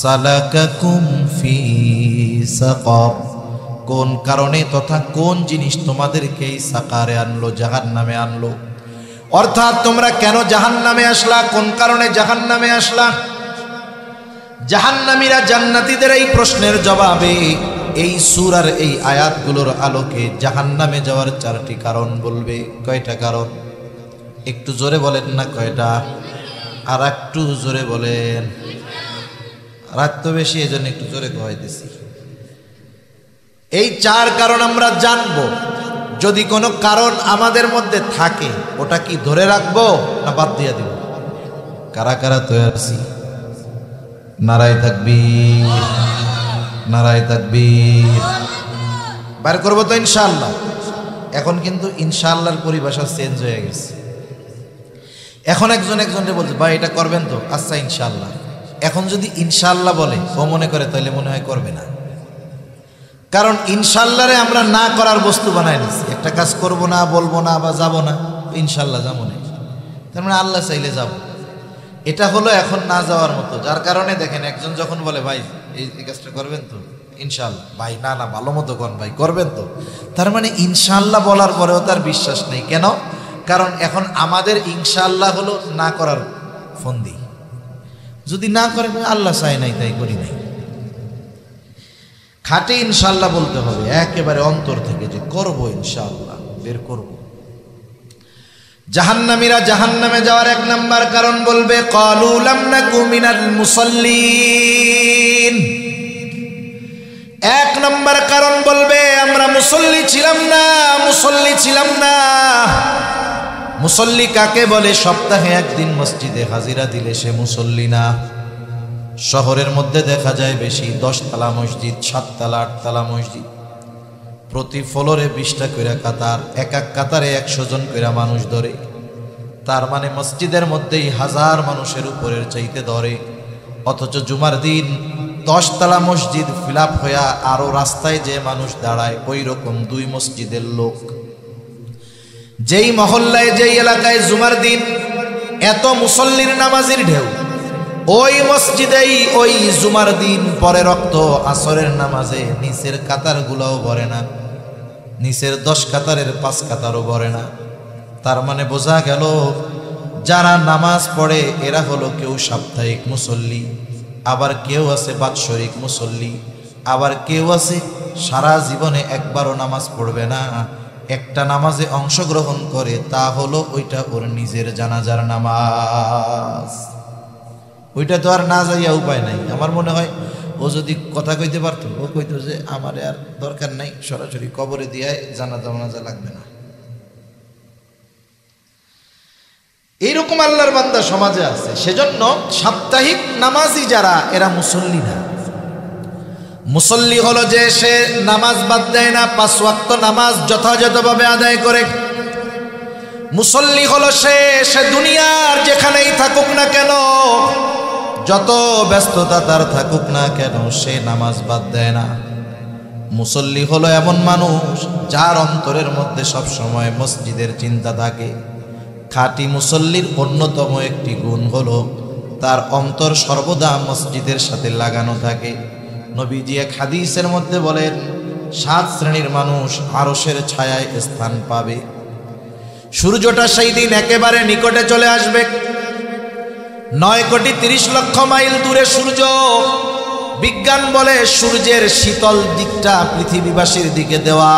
A: সালাকাকুম ফি সাকার, কোন কারণে তথা কোন জিনিস তোমাদেরকে এই সাকারে আনলো, জাহান্নামে আনলো। অর্থাৎ তোমরা কেন জাহান্নামে আসলা, কোন কারণে জাহান্নামে আসলা। জাহান্নামীরা জান্নাতীদের এই প্রশ্নের জবাবে এই সূরার এই আয়াতগুলোর আলোকে জাহান্নামে যাওয়ার 4টি কারণ বলবে। কয়টা কারণ? একটু জোরে বলেন না কয়টা? আর একটু জোরে বলেন। রাত তো বেশি, এজন্য একটু জোরে কয় দিছি। এই 4 কারণ আমরা জানবো। যদি কোনো কারণ আমাদের মধ্যে থাকে ওটা কি ধরে রাখবো না বাদ দিয়ে দিব? কারা কারা তৈরি আছি? নারায়ে তাকবীর, নারায়ে তাকবীর। বার করবো তো ইনশাআল্লাহ। এখন কিন্তু ইনশাআল্লাহর পরিভাষা চেঞ্জ হয়ে গেছে। এখন একজনকে বলছে ভাই এটা করবেন তো? আচ্ছা ইনশাআল্লাহ। এখন যদি ইনশাআল্লাহ বলে ও মনে করে তাহলে মনে হয় করবে না। কারণ ইনশাআল্লাহরে আমরা না করার বস্তু বানাই নিচ্ছি। একটা কাজ করব না, বলবো না বা যাব না, ইনশাআল্লাহ যাবো না। তার মানে আল্লাহ চাইলে যাব। এটা হলো এখন না যাওয়ার মতো। যার কারণে দেখেন একজন যখন বলে ভাই এই কাজটা করবেন তো? ইনশাআল্লাহ। ভাই না না ভালো মতো কর ভাই, করবেন তো? তার মানে ইনশাআল্লাহ বলার পরেও তার বিশ্বাস নেই। কেন? কারণ এখন আমাদের ইনশাআল্লাহ হলো না করার ফন্দি। যদি না করে আল্লাহ চাই নাই তাই করি নাই। খাটে ইনশাআল্লাহ বলতে হবে একেবারে অন্তর থেকে, যে করব ইনশাআল্লাহ, বের করব। জাহান্নামীরা জাহান্নামে যাওয়ার 1 নাম্বার কারণ বলবে ক্বালু লাম নাকু মিনাল মুসাল্লিন। 1 নাম্বার কারণ বলবে আমরা মুসল্লি ছিলাম না, মুসল্লি ছিলাম না। মুসল্লি কাকে বলে? সপ্তাহে 1 দিন মসজিদে হাজিরা দিলে সে মুসল্লি না। শহরের মধ্যে দেখা যায় বেশি 10 তলা মসজিদ, 7 তলা 8 তলা মসজিদ, প্রতি ফ্লোরে 20টা কইরা কাতার, এক এক কাতারে 100 জন কইরা মানুষ ধরে। তার মানে মসজিদের মধ্যেই 1000 মানুষের উপরের চাইতে ধরে। অথচ জুমার দিন 10 তলা মসজিদ ফিল আপ হইয়া আরো রাস্তায় যে মানুষ দাঁড়ায় ওই রকম 2 মসজিদের লোক। যেই মহল্লায় যেই এলাকায় জুমার দিন এত মুসল্লির নামাজির ঢেউ, ওই মসজিদেই ওই জুমার দিন পরে রক্ত আসরের নামাজে নিচের কাতারগুলোও ভরে না, নিচের 10 কাতারের 5 কাতারও ভরে না। তার মানে বোঝা গেল যারা নামাজ পড়ে এরা হলো কেউ সাপ্তাহিক মুসল্লি, আবার কেউ আছে বাৎসরিক মুসল্লি, আবার কেউ আছে সারা জীবনে একবারও নামাজ পড়বে না, একটা নামাজে অংশগ্রহণ করে, তা হলো ওইটা ওর নিজের জানাজার নামাজ। ওইটা তো আর না যাইয়া উপায় নাই। আমার মনে হয় ও যদি কথা কইতে পারতো ও কইতো যে আমার আর দরকার নাই, সরাসরি কবরে দিয়ে জানাজা লাগবে না। এইরকম আল্লাহর বান্দা সমাজে আছে। সেজন্য সাপ্তাহিক নামাজি যারা এরা মুসল্লি না। মুসল্লি হলো যে সে নামাজ বাদ দেয় না, 5 ওয়াক্ত নামাজ যথাযথভাবে আদায় করে। মুসল্লি হলো সে দুনিয়ার যেখানেই থাকুক না কেন, যত ব্যস্ততা তার থাকুক না কেন, সে নামাজ বাদ দেয় না। মুসল্লি হলো এমন মানুষ যার অন্তরের মধ্যে সব সময় মসজিদের চিন্তা থাকে। খাঁটি মুসল্লির অন্যতম একটি গুণ হলো তার অন্তর সর্বদা মসজিদের সাথে লাগানো থাকে। নবীজি এক হাদিসের মধ্যে বলেন 7 শ্রেণীর মানুষ আরশের ছায়ায় স্থান পাবে। সূর্যটা সেই দিন একেবারে নিকটে চলে আসবে। 9,30,00,000 মাইল দূরে সূর্য। বিজ্ঞান বলে সূর্যের শীতল দিকটা পৃথিবীবাসীর দিকে দেওয়া।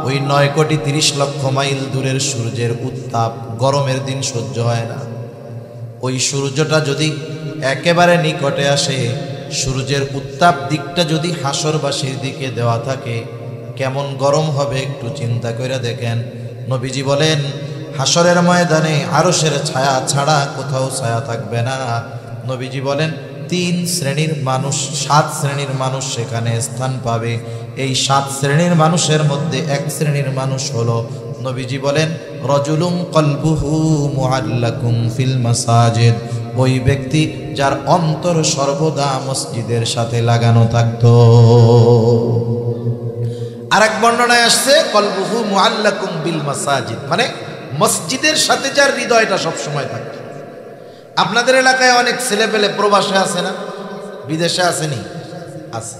A: ওই 9,30,00,000 মাইল দূরের সূর্যের উত্তাপ গরমের দিন সহ্য হয় না। ওই সূর্যটা যদি একেবারে নিকটে আসে, সূর্যের উত্তাপ দিকটা যদি হাসরবাসীর দিকে দেওয়া থাকে, কেমন গরম হবে একটু চিন্তা করে দেখেন। নবীজি বলেন হাসরের ময়দানে আরশের ছায়া ছাড়া কোথাও ছায়া থাকবে না। নবীজি বলেন 3 শ্রেণীর মানুষ, 7 শ্রেণীর মানুষ সেখানে স্থান পাবে। এই 7 শ্রেণীর মানুষের মধ্যে 1 শ্রেণীর মানুষ হলো, নবীজি বলেন রজুলুম কলবুহু মুআল্লাকুম ফিল মাসাজিদ, ওই ব্যক্তি যার অন্তর সর্বদা মসজিদের সাথে লাগানো থাকতো। আরেক বর্ণনায় আসছে কলবুহু মুআল্লাকুম বিল মাসাজিদ, মানে মসজিদের সাথে যার হৃদয়টা সব সময় থাকতো। আপনাদের এলাকায় অনেক ছেলেপেলে প্রবাসে আছে না, বিদেশে আসেনি? আছে।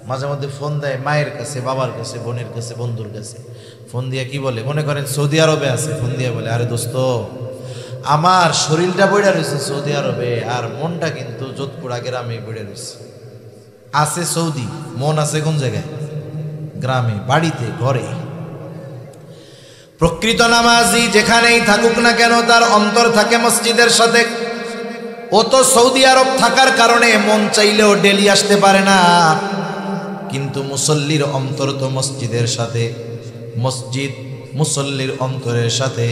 A: মাঝে মধ্যে ফোন দেয় মায়ের কাছে, বাবার কাছে, বোনের কাছে, বন্ধুর কাছে। ফোন দিয়ে কি বলে, মনে করেন সৌদি আরবে আছে, ফোন দিয়ে বলে, আরে দোস্ত আমার শরীরটা বইড়া রয়েছে সৌদি আরবে, আর মনটা কিন্তু যোধপুরা গ্রামে বইড়া রয়েছে। আছে সৌদি, মন আছে কোন জায়গায়? গ্রামে, বাড়িতে, ঘরে। প্রকৃত নামাজি যেখানেই থাকুক না কেন তার অন্তর থাকে মসজিদের সাথে। ও তো সৌদি আরব থাকার কারণে মন চাইলেও ডেলি আসতে পারে না, কিন্তু মুসল্লির অন্তর তো মসজিদের সাথে, মসজিদ মুসল্লির অন্তরের সাথে।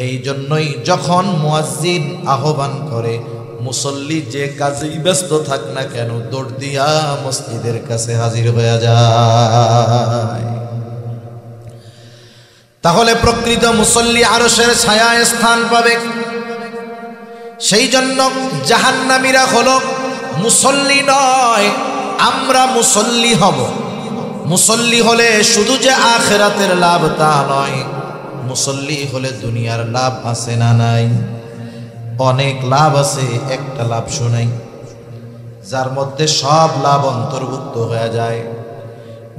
A: এই জন্যই যখন মুয়াজ্জিন আহ্বান করে, মুসল্লি যে কাজেই ব্যস্ত থাক না কেন দৌড় দিয়া মসজিদের কাছে হাজির হয়ে যায়। তাহলে প্রকৃত মুসল্লি আরশের ছায়ায় স্থান পাবে। সেই জন্য জাহান্নামীরা হলো মুসল্লি নয়, আমরা মুসল্লি হব। মুসল্লি হলে শুধু যে আখিরাতের লাভ তা নয়, মুসল্লি হলে দুনিয়ার লাভ আছে না নাই? অনেক লাভ আছে, একটা লাভ শোনাই যার মধ্যে সব লাভ অন্তর্ভুক্ত হয়ে যায়।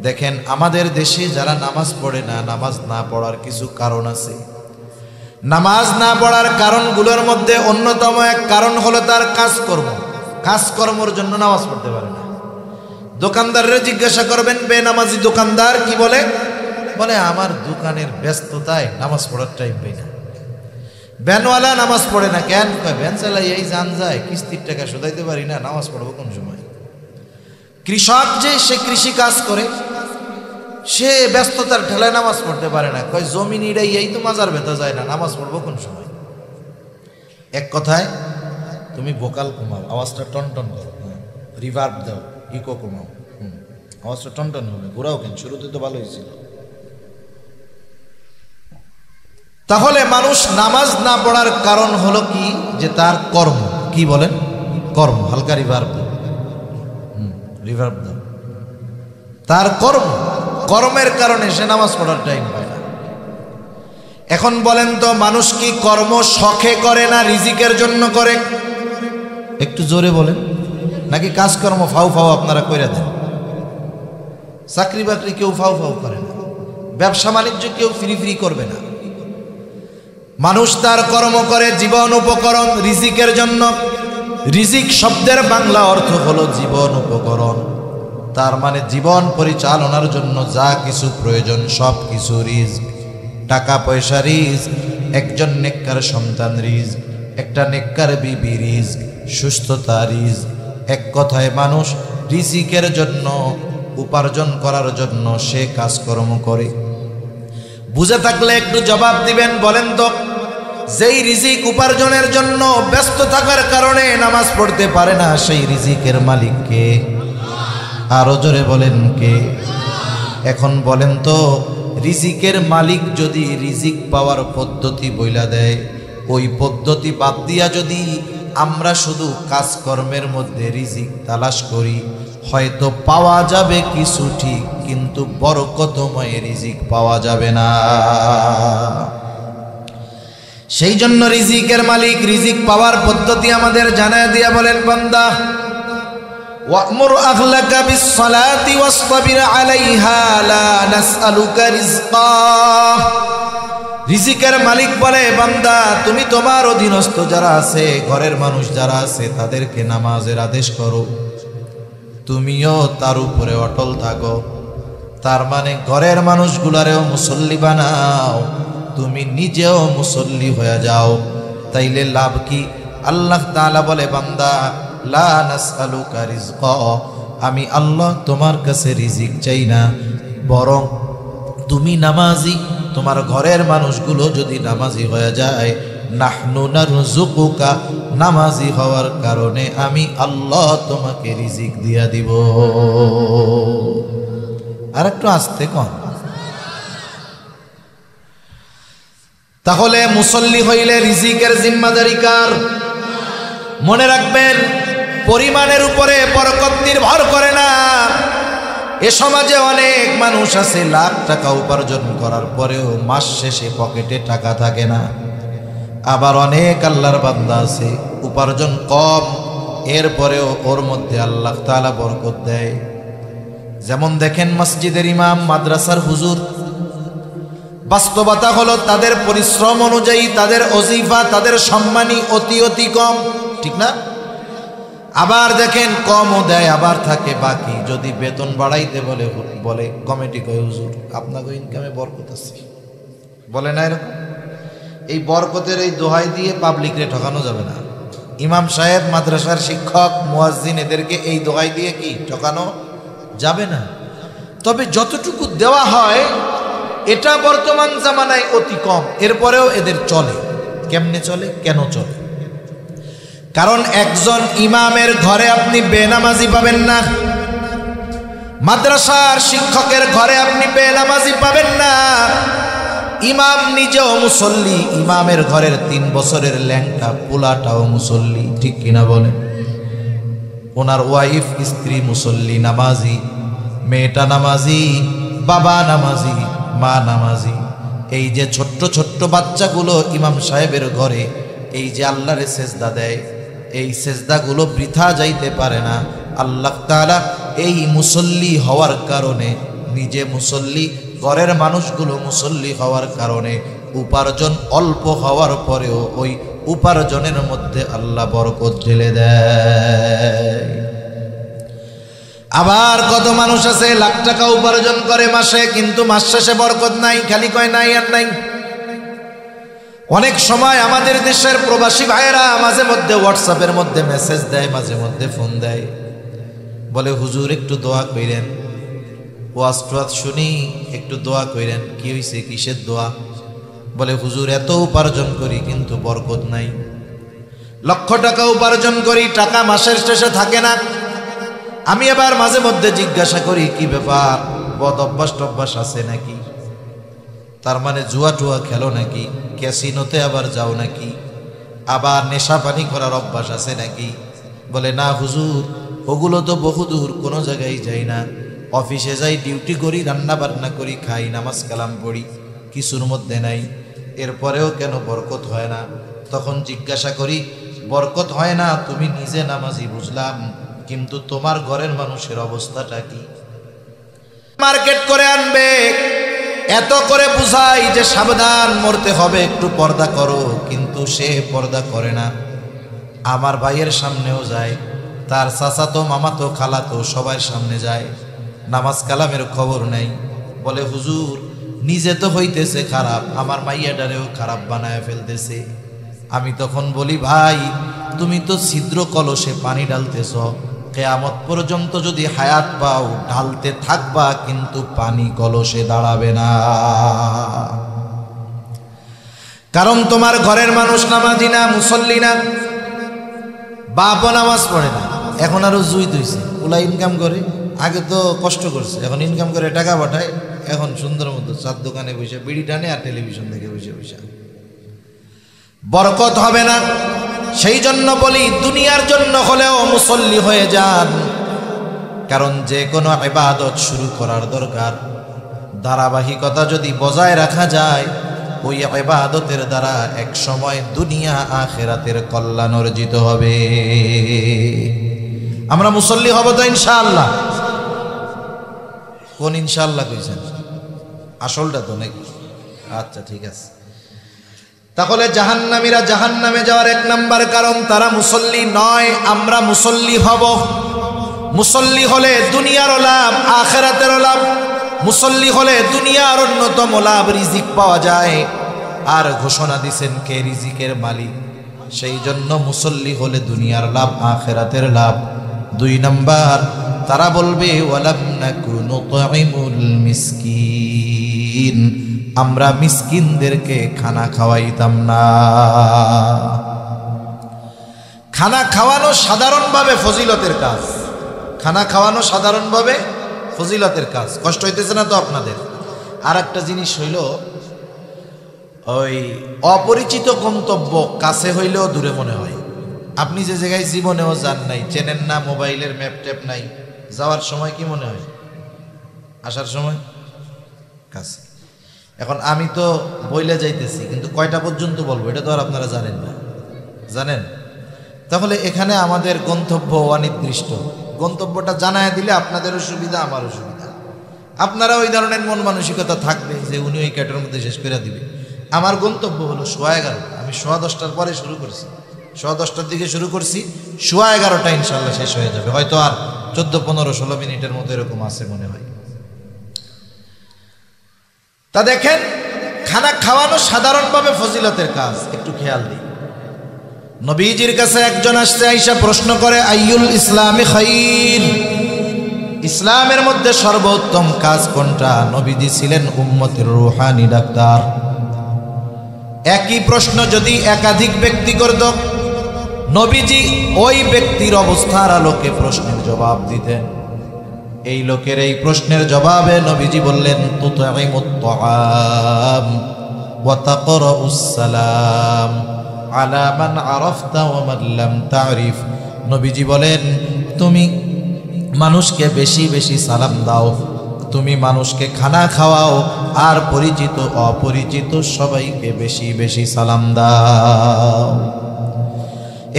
A: দেখেন আমাদের দেশে যারা নামাজ পড়ে না, নামাজ না পড়ার কিছু কারণ আছে। নামাজ না পড়ার কারণগুলোর মধ্যে অন্যতম এক কারণ হলো তার কাজকর্ম। কাজকর্মের জন্য নামাজ পড়তে পারে না। দোকানদাররা জিজ্ঞাসা করবেন, বেনামাজি দোকানদার কি বলে? বলে আমার দোকানের ব্যস্ততায় নামাজ পড়ার টাইম পাই না। ভ্যানওয়ালা নামাজ পড়ে না কেন? ভ্যান চালাই এই জান যায়, কিস্তির টাকা শোধাইতে পারি না, নামাজ পড়বো কোন সময়? কৃষক যে সে কৃষি কাজ করে, সে ব্যস্ততার ঠেলায় নামাজ পড়তে পারে না। কয় জমি নিড়াই এই তো মাজার ভেতা যায় না, নামাজ পড়বো কোন সময়? এক কথায় তুমি ভোকাল কমাও, আওয়াজটা টনটন করো, রিভার্ব দাও, ইকো কমাও, আওয়াজটা টনটন হবে। ঘোরাও কেন? শুরুতে তো ভালো হয়েছিল। তাহলে মানুষ নামাজ না পড়ার কারণ হলো কি? যে তার কর্ম। কি বলেন? কর্ম। হালকা রিভার্ব দাও, রিভার্ব দাও। তার কর্ম, কর্মের কারণে সে নামাজ পড়ার টাইম পায় না। এখন বলেন তো, মানুষ কি কর্ম শখে করে না রিজিকের জন্য করে? একটু জোরে বলেন। নাকি কাজকর্ম ফাউ ফাউ আপনারা কইরা দেন? চাকরি বাকরি কেউ ফাউ ফাউ করে না, ব্যবসা বাণিজ্য কেউ ফ্রি ফ্রি করবে না। মানুষ তার কর্ম করে জীবন উপকরণ, রিজিকের জন্য। রিজিক শব্দের বাংলা অর্থ হলো জীবন উপকরণ। তার মানে জীবন পরিচালনার জন্য যা কিছু প্রয়োজন সব কিছু রিজক। টাকা পয়সা রিজক, একজন নেককার সন্তান রিজক, একটা নেককার বিবি রিজক, সুস্থতা রিজক। এক কথায় মানুষ রিজিকের জন্য, উপার্জন করার জন্য সে কাজকর্ম করে। বুঝে থাকলে একটু জবাব দিবেন। বলেন তো, যেই রিজিক উপার্জনের জন্য ব্যস্ত থাকার কারণে নামাজ পড়তে পারে না, সেই রিজিকের মালিক কে? আরো জোরে বলেন কে? এখন বলেন তো, রিজিকের মালিক যদি রিজিক পাওয়ার পদ্ধতি বইলা দেয়, ওই পদ্ধতি বাদ দিয়া যদি আমরা শুধু কাজকর্মের মধ্যে রিজিক তালাশ করি, হয়তো পাওয়া যাবে কিছু ঠিক, কিন্তু বরকতময় রিজিক পাওয়া যাবে না। সেই জন্য রিজিকের মালিক, রিজিক পাওয়ার পদ্ধতি আমাদের জানায় দিয়া বলেন, বান্দা ওয়া'মুর আহলাকা বিস-সালাতি ওয়াসতাবির আলাইহা লা নাসআলুকা রিজকা। রিজিকের মালিক বলে, বান্দা তুমি তোমার অধীনস্থ যারা আছে, ঘরের মানুষ যারা আছে, তাদেরকে নামাজের আদেশ করো, তুমিও তার উপরে অটল থাকো। তার মানে ঘরের মানুষগুলারেও মুসল্লি বানাও, তুমি নিজেও মুসল্লি হয়ে যাও। তাইলে লাভ কি? আল্লাহ তাআলা বলে, বান্দা লা নাসআলুকা রিজকা, আমি আল্লাহ তোমার কাছে রিজিক চাই না, বরং তুমি নামাজি, তোমার ঘরের মানুষগুলো যদি নামাজি হয়ে যায়, নাহনু নারযুকুকা, নামাজি হওয়ার কারণে আমি আল্লাহ তোমাকে রিজিক দিয়া দিব। আর একটু আস্তে কন। তাহলে মুসল্লি হইলে রিজিকের জিম্মাদারি কার? মনে রাখবেন, পরিমাণের উপরে বরকত নির্ভর করে না। এ সমাজে অনেক মানুষ আছে লাখ টাকা উপার্জন করার পরেও মাস শেষে পকেটে টাকা থাকে না। আবার অনেক আল্লাহর বান্দা আছে উপার্জন কম, এরপরেও ওর মধ্যে আল্লাহ তাআলা বরকত দেয়। যেমন দেখেন মসজিদের ইমাম, মাদ্রাসার হুজুর, বাস্তবতা হলো তাদের পরিশ্রম অনুযায়ী তাদের ওজিফা, তাদের সম্মানী অতি অতি কম, ঠিক না? আবার দেখেন কমও দেয়, আবার থাকে বাকি। যদি বেতন বাড়াইতে বলে কমিটি কয় হুজুর আপনাকে ইনকামে বরকত আছে, বলে না এরকম? এই বরকতের এই দোহাই দিয়ে পাবলিকরে ঠকানো যাবে না। ইমাম সাহেব, মাদ্রাসার শিক্ষক, মুয়াজ্জিন, এদেরকে এই দোহাই দিয়ে কি ঠকানো যাবে না। তবে যতটুকু দেওয়া হয় এটা বর্তমান জামানায় অতি কম, এরপরেও এদের চলে। কেমনে চলে, কেন চলে? কারণ একজন ইমামের ঘরে আপনি বেনামাজি পাবেন না, মাদ্রাসার শিক্ষকের ঘরে আপনি বেনামাজি পাবেন না। ইমাম নিজেও মুসল্লি, ইমামের ঘরের 3 বছরের ল্যাংটা পোলাটাও মুসল্লি, ঠিক কিনা বলেন? ওনার ওয়াইফ, স্ত্রী মুসল্লি, নামাজি, মেয়েটা নামাজি, বাবা নামাজি, মা নামাজি। এই যে ছোট্ট ছোট্ট বাচ্চাগুলো ইমাম সাহেবের ঘরে এই যে আল্লাহর সেজদা দেয়, এই সেজদাগুলো বৃথা যাইতে পারে না। আল্লাহ তাআলা এই মুসল্লি হওয়ার কারণে, নিজে মুসল্লি, ঘরের মানুষগুলো মুসল্লি হওয়ার কারণে উপার্জন অল্প হওয়ার পরেও ওই উপার্জনের মধ্যে আল্লাহ বরকত ঢেলে দেয়। আবার কত মানুষ আছে লাখ টাকা উপার্জন করে মাসে, কিন্তু মাস শেষে বরকত নাই, খালি কয় নাই আর নাই। অনেক সময় আমাদের দেশের প্রবাসী ভাইয়েরা মাঝে মধ্যে হোয়াটসঅ্যাপের মধ্যে মেসেজ দেয়, মাঝে মধ্যে ফোন দেয়, বলে হুজুর একটু দোয়া কইরেন, ওয়াজ টোয়াজ শুনি, একটু দোয়া কইরেন। কি হইছে, কিসের দোয়া? বলে হুজুর এত উপার্জন করি কিন্তু বরকত নাই, লক্ষ টাকা উপার্জন করি, টাকা মাসের শেষে থাকে না। আমি এবার মাঝে মধ্যে জিজ্ঞাসা করি কি ব্যাপার, বদ অভ্যাস টভ্যাস আছে নাকি? তার মানে জুয়া টুয়া খেলো নাকি, ক্যাসিনোতে আবার যাও নাকি, আবার নেশা পানি করার অভ্যাস আছে নাকি? বলে না হুজুর, ওগুলো তো বহুদূর, কোনো জায়গায় যাই না, অফিসে যাই, ডিউটি করি, রান্না বান্না করি, খাই, নামাজ কালাম পড়ি, কিছুর মধ্যে নাই, এরপরেও কেন বরকত হয় না? তখন জিজ্ঞাসা করি, বরকত হয় না তুমি নিজে নামাজি বুঝলাম, কিন্তু তোমার ঘরের মানুষের অবস্থাটা কি? মার্কেট করে আনবে, এত করে বুঝাই যে সাবধান, মরতে হবে, একটু পর্দা করো, কিন্তু সে পর্দা করে না। আমার ভাইয়ের সামনেও যায়, তার চাচাতো, মামাতো, খালাতো সবার সামনে যায়, নামাজ কালামের খবর নাই। বলে হুজুর নিজে তো হইতেছে খারাপ, আমার মাইয়াডারেও খারাপ বানায় ফেলতেছে। আমি তখন বলি ভাই তুমি তো ছিদ্র কলসে পানি ঢালতেছ, কিয়ামত পর্যন্ত যদি হায়াত পাও ঢালতে থাকবা, কিন্তু পানি কলসে দাঁড়াবে না। কারণ তোমার ঘরের মানুষ নামাজি না, মুসল্লি না, বাপও নামাজ পড়ে না। এখন আরো জুই দইছে, ওলা ইনকাম করে, আগে তো কষ্ট করছে, এখন ইনকাম করে টাকা পাঠায়, এখন সুন্দর মতো চার দোকানে বসে বিড়ি টানে আর টেলিভিশন দেখে বসে বসে। বরকত হবে না। সেই জন্য বলি দুনিয়ার জন্য হলেও মুসল্লি হয়ে যান। কারণ যে কোনো ইবাদত শুরু করার দরকার, ধারাবাহিকতা যদি বজায় রাখা যায়, ওই ইবাদতের দ্বারা এক সময় দুনিয়া আখিরাতের কল্যাণ অর্জিত হবে। আমরা মুসল্লি হব তো ইনশাআল্লাহ? কোন ইনশাআল্লাহ কইছেন? আসলটা তো নাকি? আচ্ছা ঠিক আছে। তাহলে জাহান্নামীরা জাহান্নামে যাওয়ার 1 নাম্বার কারণ তারা মুসল্লি নয়। আমরা মুসল্লি হব। মুসল্লি হলে দুনিয়ারও লাভ, আখিরাতেরও লাভ। মুসল্লি হলে দুনিয়ার অন্যতম লাভ, রিজিক পাওয়া যায়। আর ঘোষণা দিছেন কে রিজিকের মালিক, সেই জন্য মুসল্লি হলে দুনিয়ার লাভ, আখিরাতের লাভ। 2 নাম্বার তারা বলবে ওয়ালাম নাকু নুতঈমুল মিসকিন, আমরা মিসকিনদেরকে খানা খাওয়াইতাম না। খানা খাওয়ানো সাধারণভাবে ফজিলতের কাজ, খানা খাওয়ানো সাধারণভাবে ফজিলতের কাজ। কষ্ট হইতেছে না তো আপনাদের? আর একটা জিনিস হইল, ওই অপরিচিত গন্তব্য কাছে হইলেও দূরে মনে হয়। আপনি যে জায়গায় জীবনেও যান নাই, চেনেন না, মোবাইলের ম্যাপ ট্যাপ নাই, যাওয়ার সময় কি মনে হয়? আসার সময় কাছে। এখন আমি তো বইলে যাইতেছি, কিন্তু কয়টা পর্যন্ত বলবো এটা তো আর আপনারা জানেন না, জানেন? তাহলে এখানে আমাদের গন্তব্য অনির্দিষ্ট, গন্তব্যটা জানায় দিলে আপনাদেরও সুবিধা, আমারও সুবিধা। আপনারা ওই ধরনের মন মানসিকতা থাকবে যে উনি ওই ক্যাটের মধ্যে শেষ করে দিবে। আমার গন্তব্য হলো 11:15, আমি 10:15 পরে শুরু করছি, 10:15 দিকে শুরু করছি, 11:15 ইনশাল্লাহ শেষ হয়ে যাবে। হয়তো আর 14, 15, 16 মিনিটের মতো এরকম আছে মনে হয়। তা দেখেন, খানা খাওয়ানো সাধারণভাবে ফজিলতের কাজ, একটু খেয়াল দিই। নবীজির কাছে একজন আসছে, আইসা প্রশ্ন করে, আইয়ুল ইসলামি খাইর, ইসলামের মধ্যে সর্বোত্তম কাজ কোনটা? নবীজি ছিলেন উম্মতের রুহানি ডাক্তার। একই প্রশ্ন যদি একাধিক ব্যক্তি করত, নবীজি ওই ব্যক্তির অবস্থার আলোকে প্রশ্নের জবাব দিতেন। এই লোকের এই প্রশ্নের জবাবে নবীজি বললেন, তুতঈমুত তাআম ওয়া তাকরাউস সালাম আলা মান আরাফতা ওয়া মান লাম তা'রিফ। নবীজি বলেন, তুমি মানুষকে বেশি বেশি সালাম দাও, তুমি মানুষকে খানা খাওয়াও, আর পরিচিত অপরিচিত সবাইকে বেশি বেশি সালাম দাও।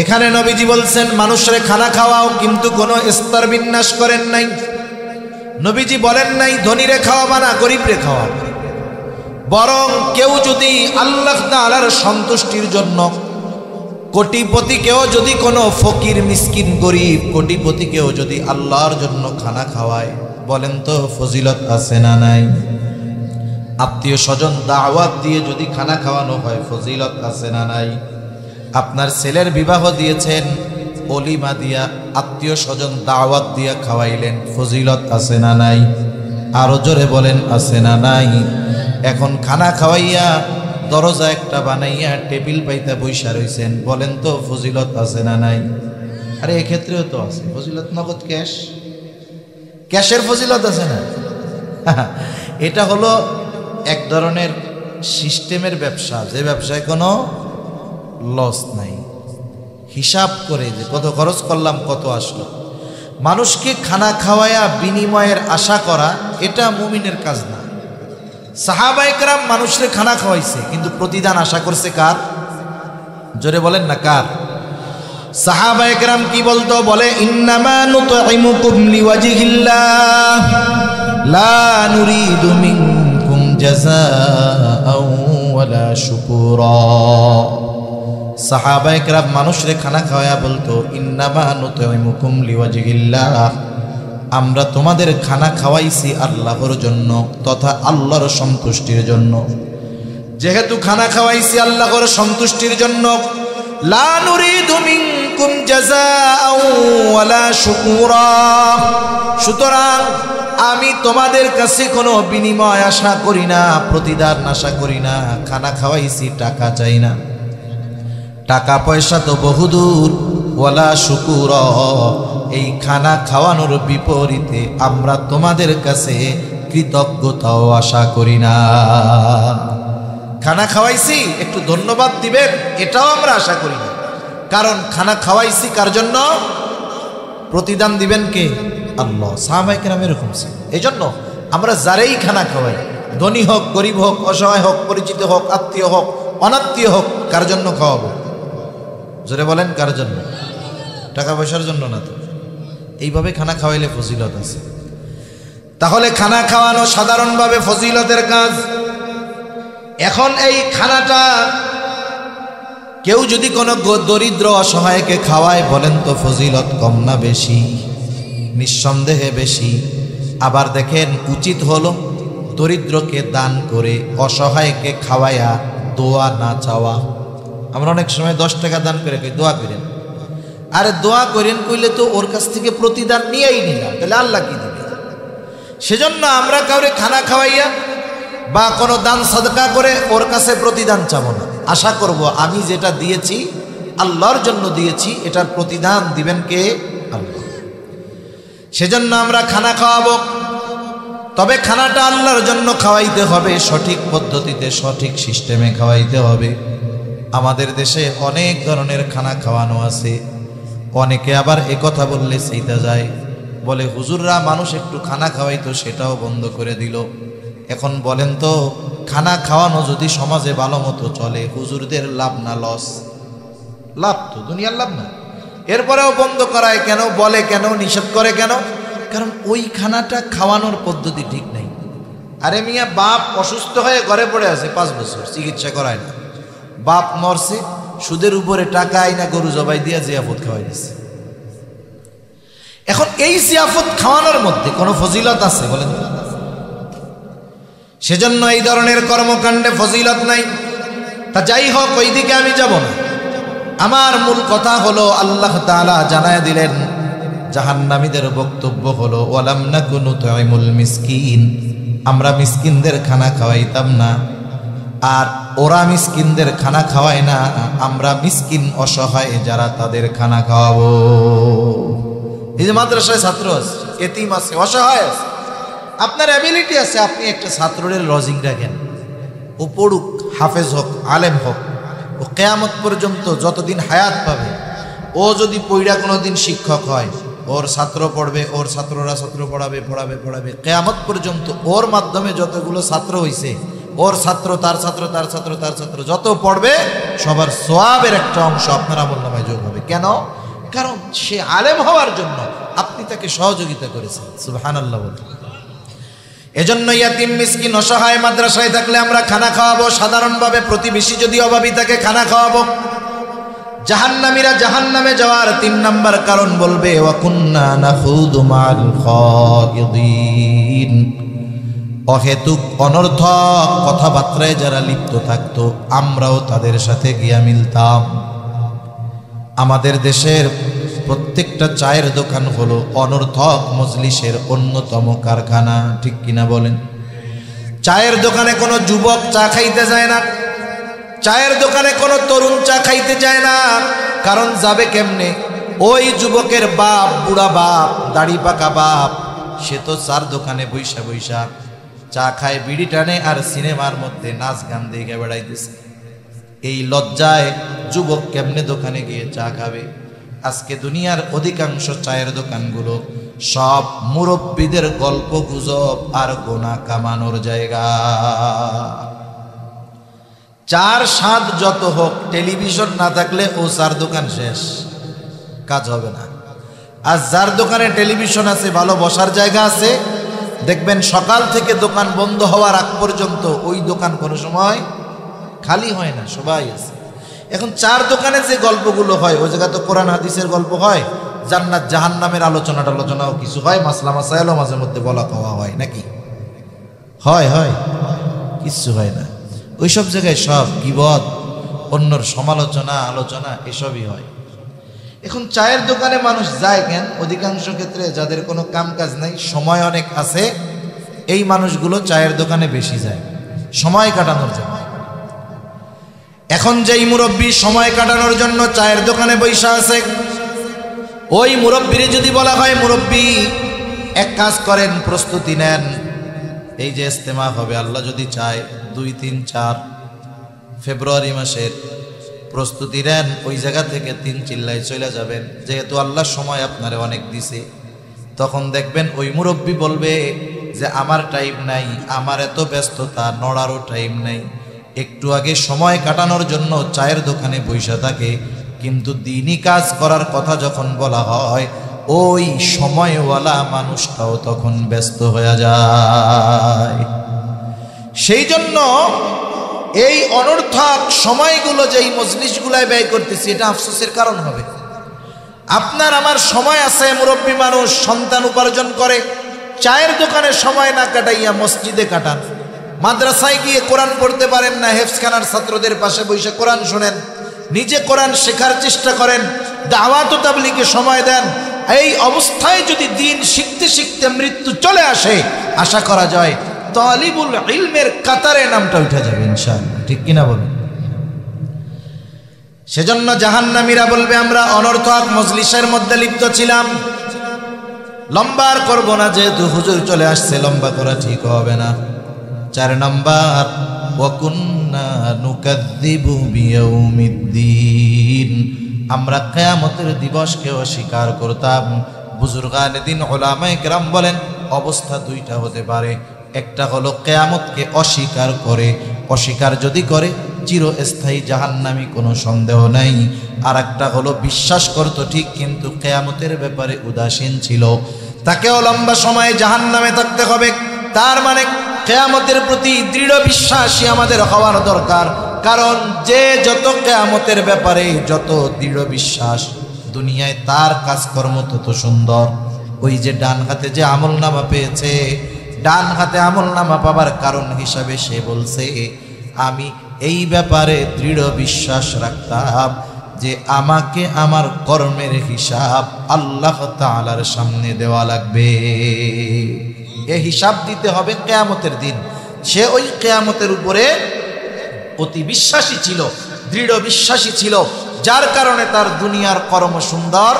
A: এখানে নবীজি বলছেন মানুষরে খানা খাওয়াও, কিন্তু কোনো স্তর বিন্যাস করেন নাই। নবীজি বলেন নাই ধনীরে খাওয়াবা না গরিবরে খাওয়াবা, বরং কেউ যদি আল্লাহ তাআলার সন্তুষ্টির জন্য, কোটিপতিকেও যদি কোনো ফকির মিসকিন গরিব কোটিপতিকেও যদি আল্লাহর জন্য খানা খাওয়ায়, বলেন তো ফজিলত আছে না নাই? আত্মীয় স্বজন দাওয়াত দিয়ে যদি খানা খাওয়ানো হয়, ফজিলত আছে না নাই? আপনার ছেলের বিবাহ দিয়েছেন, অলিমা দিয়া আত্মীয় স্বজন দাওয়াত দিয়া খাওয়াইলেন, ফজিলত আছে না নাই? আরো জোরে বলেন, আছে না নাই? এখন খানা খাওয়াইয়া দরজা একটা বানাইয়া টেবিল পাইতা বইসা রইছেন, বলেন তো ফজিলত আছে না নাই? আরে এক্ষেত্রেও তো আছে ফজিলত। নগদ ক্যাশ, ক্যাশের ফজিলত আছে না? এটা হলো এক ধরনের সিস্টেমের ব্যবসা, যে ব্যবসায় কোনো লস নাই, হিসাব করে যে কত খরচ করলাম কত আসলো। মানুষকে খানা খাওয়ায়া বিনিময়ের আশা করা, এটা মুমিনের কাজ না। সাহাবায়ে কেরাম মানুষকে খানা খাওয়াইছে, কিন্তু প্রতিদান আশা করছে কার? জোরে বলেন না, কার? সাহাবায়ে কেরাম কি বলতো? বলে, ইন্নামা নুতঈমুকুম লিওয়াজহিল্লাহ লা নুরিদু মিনকুম জাযাআও ওয়ালা শুকুরা। সাহাবায়ে কেরাম মানুষরে খানা খাওয়ায়া বলতো, ইন্নামা নুতঈমুকুম লিওয়াজহিল্লাহ, আমরা তোমাদের খানা খাওয়াইছি আল্লাহর জন্য তথা আল্লাহর সন্তুষ্টির জন্য। যেহেতু খানা খাওয়াইছি আল্লাহর সন্তুষ্টির জন্য, লা নুরিদু মিনকুম জাযাআও ওয়ালা শুকুরা, সুতরাং আমি তোমাদের কাছে কোনো বিনিময় আশা করি না, প্রতিদান আশা করি না। খানা খাওয়াইছি, টাকা চাই না, টাকা পয়সা তো বহুদূর। ওয়ালা শুকুরা, এই খানা খাওয়ানোর বিপরীতে আমরা তোমাদের কাছে কৃতজ্ঞতাও আশা করি না। খানা খাওয়াইছি, একটু ধন্যবাদ দিবেন, এটাও আমরা আশা করি না। কারণ খানা খাওয়াইছি কার জন্য? প্রতিদান দিবেন কে? আল্লাহ। সাহাবায়ে কেরাম এরকম ছিল। এই জন্য আমরা যারাই খানা খাওয়াই, ধনী হোক গরিব হোক, অসহায় হোক পরিচিত হোক, আত্মীয় হোক অনাত্মীয় হোক, কার জন্য খাওয়াবো? জোরে বলেন, কার জন্য? টাকা পয়সার জন্য না তো। এইভাবে খানা খাওয়াইলে ফজিলত আছে। তাহলে খানা খাওয়ানো সাধারণভাবে ফজিলতের কাজ। এখন এই খানাটা কেউ যদি কোনো দরিদ্র অসহায়কে খাওয়ায়, বলেন তো ফজিলত কম না বেশি? নিঃসন্দেহে বেশি। আবার দেখেন, উচিত হলো দরিদ্রকে দান করে অসহায়কে খাওয়ায়া দোয়া না চাওয়া। আমরা অনেক সময় 10 টাকা দান করে দোয়া করেন, আরে দোয়া করেন কইলে তো ওর কাছ থেকে প্রতিদান নিয়েই নিলাম, তাহলে আল্লাহ কি দিবে? সেজন্য আমরা কাউরে খানা খাওয়াইয়া বা কোনো দান সাদকা করে ওর কাছে প্রতিদান চাবো না। আশা করব আমি যেটা দিয়েছি আল্লাহর জন্য দিয়েছি, এটার প্রতিদান দিবেন কে? আল্লাহ। সেজন্য আমরা খানা খাওয়াবো, তবে খানাটা আল্লাহর জন্য খাওয়াইতে হবে, সঠিক পদ্ধতিতে সঠিক সিস্টেমে খাওয়াইতে হবে। আমাদের দেশে অনেক ধরনের খানা খাওয়ানো আছে। অনেকে আবার একথা বললে সেইটা যায়, বলে হুজুররা মানুষ একটু খানা খাওয়াইতো, সেটাও বন্ধ করে দিল। এখন বলেন তো, খানা খাওয়ানো যদি সমাজে ভালো মতো চলে, হুজুরদের লাভ না লস? লাভ তো, দুনিয়ার লাভ না। এরপরেও বন্ধ করায় কেন, বলে কেন, নিষেধ করে কেন? কারণ ওই খানাটা খাওয়ানোর পদ্ধতি ঠিক নেই। আরে মিয়া, বাপ অসুস্থ হয়ে ঘরে পড়ে আছে 5 বছর, চিকিৎসা করায় না, বাপ মরছে, সুদের উপরে টাকা আইনা গরু জবাই দিয়া জিয়াফত খাওয়াই দিচ্ছে। এখন এই জিয়াফত খাওয়ানোর মধ্যে কোনো ফজিলত আছে বলেন? সেজন্য এই ধরনের কর্মকাণ্ডে ফজিলত নাই। তা যাই হোক, ওই দিকে আমি যাব না। আমার মূল কথা হলো, আল্লাহ তাআলা জানায় দিলেন জাহান্নামীদের বক্তব্য হলো, ওয়ালাম নাকু নুতঈমুল মিসকিন, আমরা মিসকিনদের খানা খাওয়াইতাম না। আর ওরা মিসকিনদের খানা খাওয়ায় না, আমরা মিসকিন অসহায় যারা তাদের খানা খাওয়াবো। এই যে মাদ্রাসায় ছাত্র আছে, এতিম আছে, অসহায় আছে, আপনার অ্যাবিলিটি আছে, আপনি একটা ছাত্রের লজিং রাখেন, ও পড়ুক, হাফেজ হোক, আলেম হোক, ও কিয়ামত পর্যন্ত যতদিন হায়াত পাবে, ও যদি পইড়া কোনোদিন শিক্ষক হয়, ওর ছাত্র পড়বে, ওর ছাত্ররা ছাত্র পড়াবে, কিয়ামত পর্যন্ত ওর মাধ্যমে যতগুলো ছাত্র হইছে, ওর ছাত্র, তার ছাত্র, তার ছাত্র, তার ছাত্র যত পড়বে, সবার সওয়াবের একটা অংশ আপনার আমলনামায় যোগ হবে। কেন? কারণ সে আলেম হওয়ার জন্য আপনি তাকে সহযোগিতা করেছেন। সুবহানাল্লাহ বলতে। এজন্য ইয়াতিম মিসকিন অসহায় মাদ্রাসায় থাকলে আমরা খানা খাওয়াবো, সাধারণভাবে প্রতিবেশী যদি অভাবী তাকে খানা খাওয়াবো। জাহান্নামীরা জাহান্নামে যাওয়ার 3 নাম্বার কারণ বলবে, ওয়া কুন্না নাখুদু মাল খায়িদিন, অহেতুক অনর্থক কথাবার্তায় যারা লিপ্ত থাকতো আমরাও তাদের সাথে গিয়া মিলতাম। আমাদের দেশের প্রত্যেকটা চায়ের দোকান হলো অনর্থক মজলিসের অন্যতম কারখানা, ঠিক কিনা বলেন? চায়ের দোকানে কোনো যুবক চা খাইতে যায় না, চায়ের দোকানে কোনো তরুণ চা খাইতে যায় না। কারণ যাবে কেমনে? ওই যুবকের বাপ, বুড়া বাপ, দাড়ি পাকা বাপ, সে তো চার দোকানে বৈশা বৈশা চা খায়, বিড়ি টানে, আর সিনেমার মধ্যে নাচ গান দেখে বেড়াইতেছে। এই লজ্জায় যুবক কেমনে দোকানে গিয়ে চা খাবে? আজকে দুনিয়ার অধিকাংশ চায়ের দোকানগুলো সব মুরব্বীদের গল্প গুজব আর গোনা কামানোর জায়গা। চার স্বাদ যত হোক, টেলিভিশন না থাকলে ও চার দোকান শেষ, কাজ হবে না। আর যার দোকানে টেলিভিশন আছে, ভালো বসার জায়গা আছে, দেখবেন সকাল থেকে দোকান বন্ধ হওয়ার আগ পর্যন্ত ওই দোকান কোনো সময় খালি হয় না, সবাই আছে। এখন চার দোকানে যে গল্পগুলো হয়, ওই জায়গা তো কোরআন হাদিসের গল্প হয়, জান্নাত জাহান্নামের আলোচনাও কিছু হয়, মাসলা মাসাইলও মাঝে মধ্যে বলা কওয়া হয়, নাকি হয়? কিচ্ছু হয় না। ওইসব জায়গায় সব গীবত, অন্যর সমালোচনা, আলোচনা এসবই হয়। এখন চায়ের দোকানে মানুষ যায় কেন? অধিকাংশ ক্ষেত্রে যাদের কোনো কাম কাজ নাই, সময় অনেক আছে, এই মানুষগুলো চায়ের দোকানে বেশি যায় সময় কাটানোর জন্য। এখন যেই মুরব্বী সময় কাটানোর জন্য চায়ের দোকানে বৈশা আছে, ওই মুরব্বীর যদি বলা হয়, মুরব্বী এক কাজ করেন, প্রস্তুতি নেন, এই যে ইজতেমা হবে, আল্লাহ যদি চায় 2, 3, 4 ফেব্রুয়ারি মাসের প্রস্তুতি নেন, ওই জায়গা থেকে 3 চিল্লায় চলে যাবেন, যেহেতু আল্লাহ সময় আপনারে অনেক দিছে। তখন দেখবেন ওই মুরব্বী বলবে যে আমার টাইম নাই, আমার এত ব্যস্ততা, নড়ারও টাইম নাই। একটু আগে সময় কাটানোর জন্য চায়ের দোকানে বৈশা থাকে, কিন্তু দিনই কাজ করার কথা যখন বলা হয়, ওই সময়ওয়ালা মানুষটাও তখন ব্যস্ত হয়ে যায়। সেই জন্য এই অনর্থক সময়গুলো যেই মজলিসগুলায় ব্যয় করতেছি, এটা আফসোসের কারণ হবে। আপনার আমার সময় আছে, মুরব্বী মানুষ সন্তান উপার্জন করে, চায়ের দোকানে সময় না কাটাইয়া মসজিদে কাটান, মাদ্রাসায় গিয়ে কোরআন পড়তে পারেন না, হেফজখানার ছাত্রদের পাশে বসে কোরআন শোনেন, নিজে কোরআন শেখার চেষ্টা করেন, দাওয়াত ও তাবলীগে সময় দেন। এই অবস্থায় যদি দিন শিখতে শিখতে মৃত্যু চলে আসে, আশা করা যায় তালিবুল ইলমের কাতারে নামটা উঠে যাবে ইনশাআল্লাহ, ঠিক কিনা বলেন? সেজন্য জাহান্নামীরা বলবে, আমরা অনর্থক মজলিসের মধ্যে লিপ্ত ছিলাম। লম্বা আর করবো না, যেহেতু হুজুর চলে আসছে, লম্বা করা ঠিক হবে না। 4 নাম্বার, ওয়া কুন্না নুকাযযিবু বিয়াউমিদ্দিন, আমরা কিয়ামতের দিবসকে অস্বীকার করতাম। বুজুর্গানে দিন উলামায়ে কেরাম বলেন, অবস্থা 2টা হতে পারে। একটা হলো কিয়ামতকে অস্বীকার করে, অস্বীকার যদি করে চিরস্থায়ী জাহান্নামী, কোনো সন্দেহ নাই। আর একটা হলো বিশ্বাস করতো ঠিক কিন্তু কিয়ামতের ব্যাপারে উদাসীন ছিল, তাকেও লম্বা সময় জাহান্নামে থাকতে হবে। তার মানে কিয়ামতের প্রতি দৃঢ় বিশ্বাসী আমাদের হওয়ার দরকার। কারণ যে যত কিয়ামতের ব্যাপারে যত দৃঢ় বিশ্বাস, দুনিয়ায় তার কাজকর্ম তত সুন্দর। ওই যে ডান হাতে যে আমলনামা পেয়েছে, ডান হাতে আমলনামা পাবার কারণ হিসাবে সে বলছে, আমি এই ব্যাপারে দৃঢ় বিশ্বাস রাখতাম যে আমাকে আমার কর্মের হিসাব আল্লাহ তাআলার সামনে দেওয়া লাগবে। এ হিসাব দিতে হবে কিয়ামতের দিন। সে ওই কিয়ামতের উপরে অতি বিশ্বাসী ছিল, দৃঢ় বিশ্বাসী ছিল, যার কারণে তার দুনিয়ার কর্ম সুন্দর,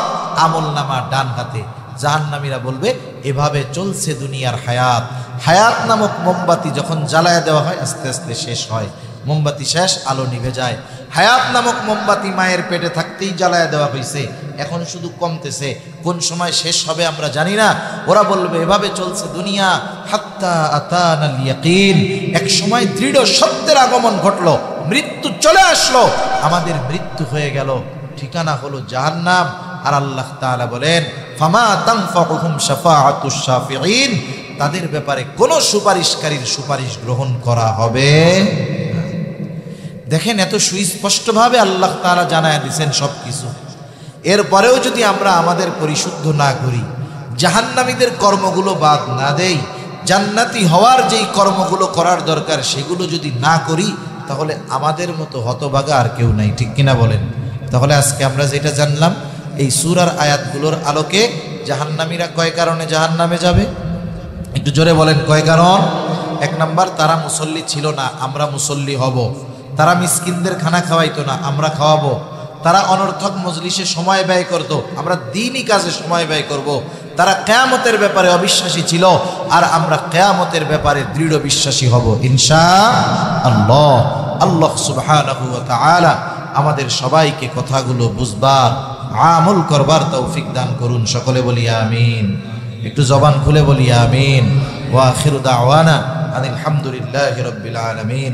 A: আমলনামা ডান হাতে। জাহান্নামীরা বলবে এভাবে চলছে দুনিয়ার হায়াত। হায়াত নামক মোমবাতি যখন জ্বালায় দেওয়া হয় আস্তে আস্তে শেষ হয়, মোমবাতি শেষ, আলো নিভে যায়। হায়াত নামক মোমবাতি মায়ের পেটে থাকতেই জ্বালায় দেওয়া হয়েছে, এখন শুধু কমতেছে, কোন সময় শেষ হবে আমরা জানি না। ওরা বলবে এভাবে চলছে দুনিয়া, হাত্তা আতানাল ইয়াকিন। এক সময় দৃঢ় সত্যের আগমন ঘটলো, মৃত্যু চলে আসলো, আমাদের মৃত্যু হয়ে গেল, ঠিকানা হলো জাহান্নাম। আর আল্লাহ তাআলা বলেন ফামা তানফাউহুম শাফাআতুশ শাফিঈন, তাদের ব্যাপারে কোন সুপারিশকারীর সুপারিশ গ্রহণ করা হবে। দেখেন এত সুস্পষ্টভাবে আল্লাহ তাআলা জানায় দিয়েছেন সবকিছু। এরপরেও যদি আমরা আমাদের পরিশুদ্ধ না করি, জাহান্নামীদের কর্মগুলো বাদ না দেই, জান্নাতি হওয়ার যেই কর্মগুলো করার দরকার সেগুলো যদি না করি, তাহলে আমাদের মতো হতভাগা আর কেউ নাই, ঠিক কিনা বলেন? তাহলে আজকে আমরা যেটা জানলাম, এই সূরার আয়াতগুলোর আলোকে জাহান্নামীরা কয় কারণে জাহান্নামে যাবে? একটু জোরে বলেন কয় কারণ? এক নাম্বার, তারা মুসল্লি ছিল না, আমরা মুসল্লি হব। তারা মিসকিনদের খানা খাওয়াইতো না, আমরা খাওয়াবো। তারা অনর্থক মজলিসে সময় ব্যয় করত, আমরা দ্বীনি কাজে সময় ব্যয় করব। তারা কিয়ামতের ব্যাপারে অবিশ্বাসী ছিল, আর আমরা কিয়ামতের ব্যাপারে দৃঢ় বিশ্বাসী হব ইনশাআল্লাহ। আল্লাহ সুবহানাহু ওয়া তাআলা আমাদের সবাইকে কথাগুলো বুঝবার, আমল করবার তৌফিক দান করুন। সকলে বলি আমিন। একটু জবান খুলে বলি আমিন। ওয়া আখিরু দাওয়ানা আনিল হামদুলিল্লাহি রাব্বিল আলামিন।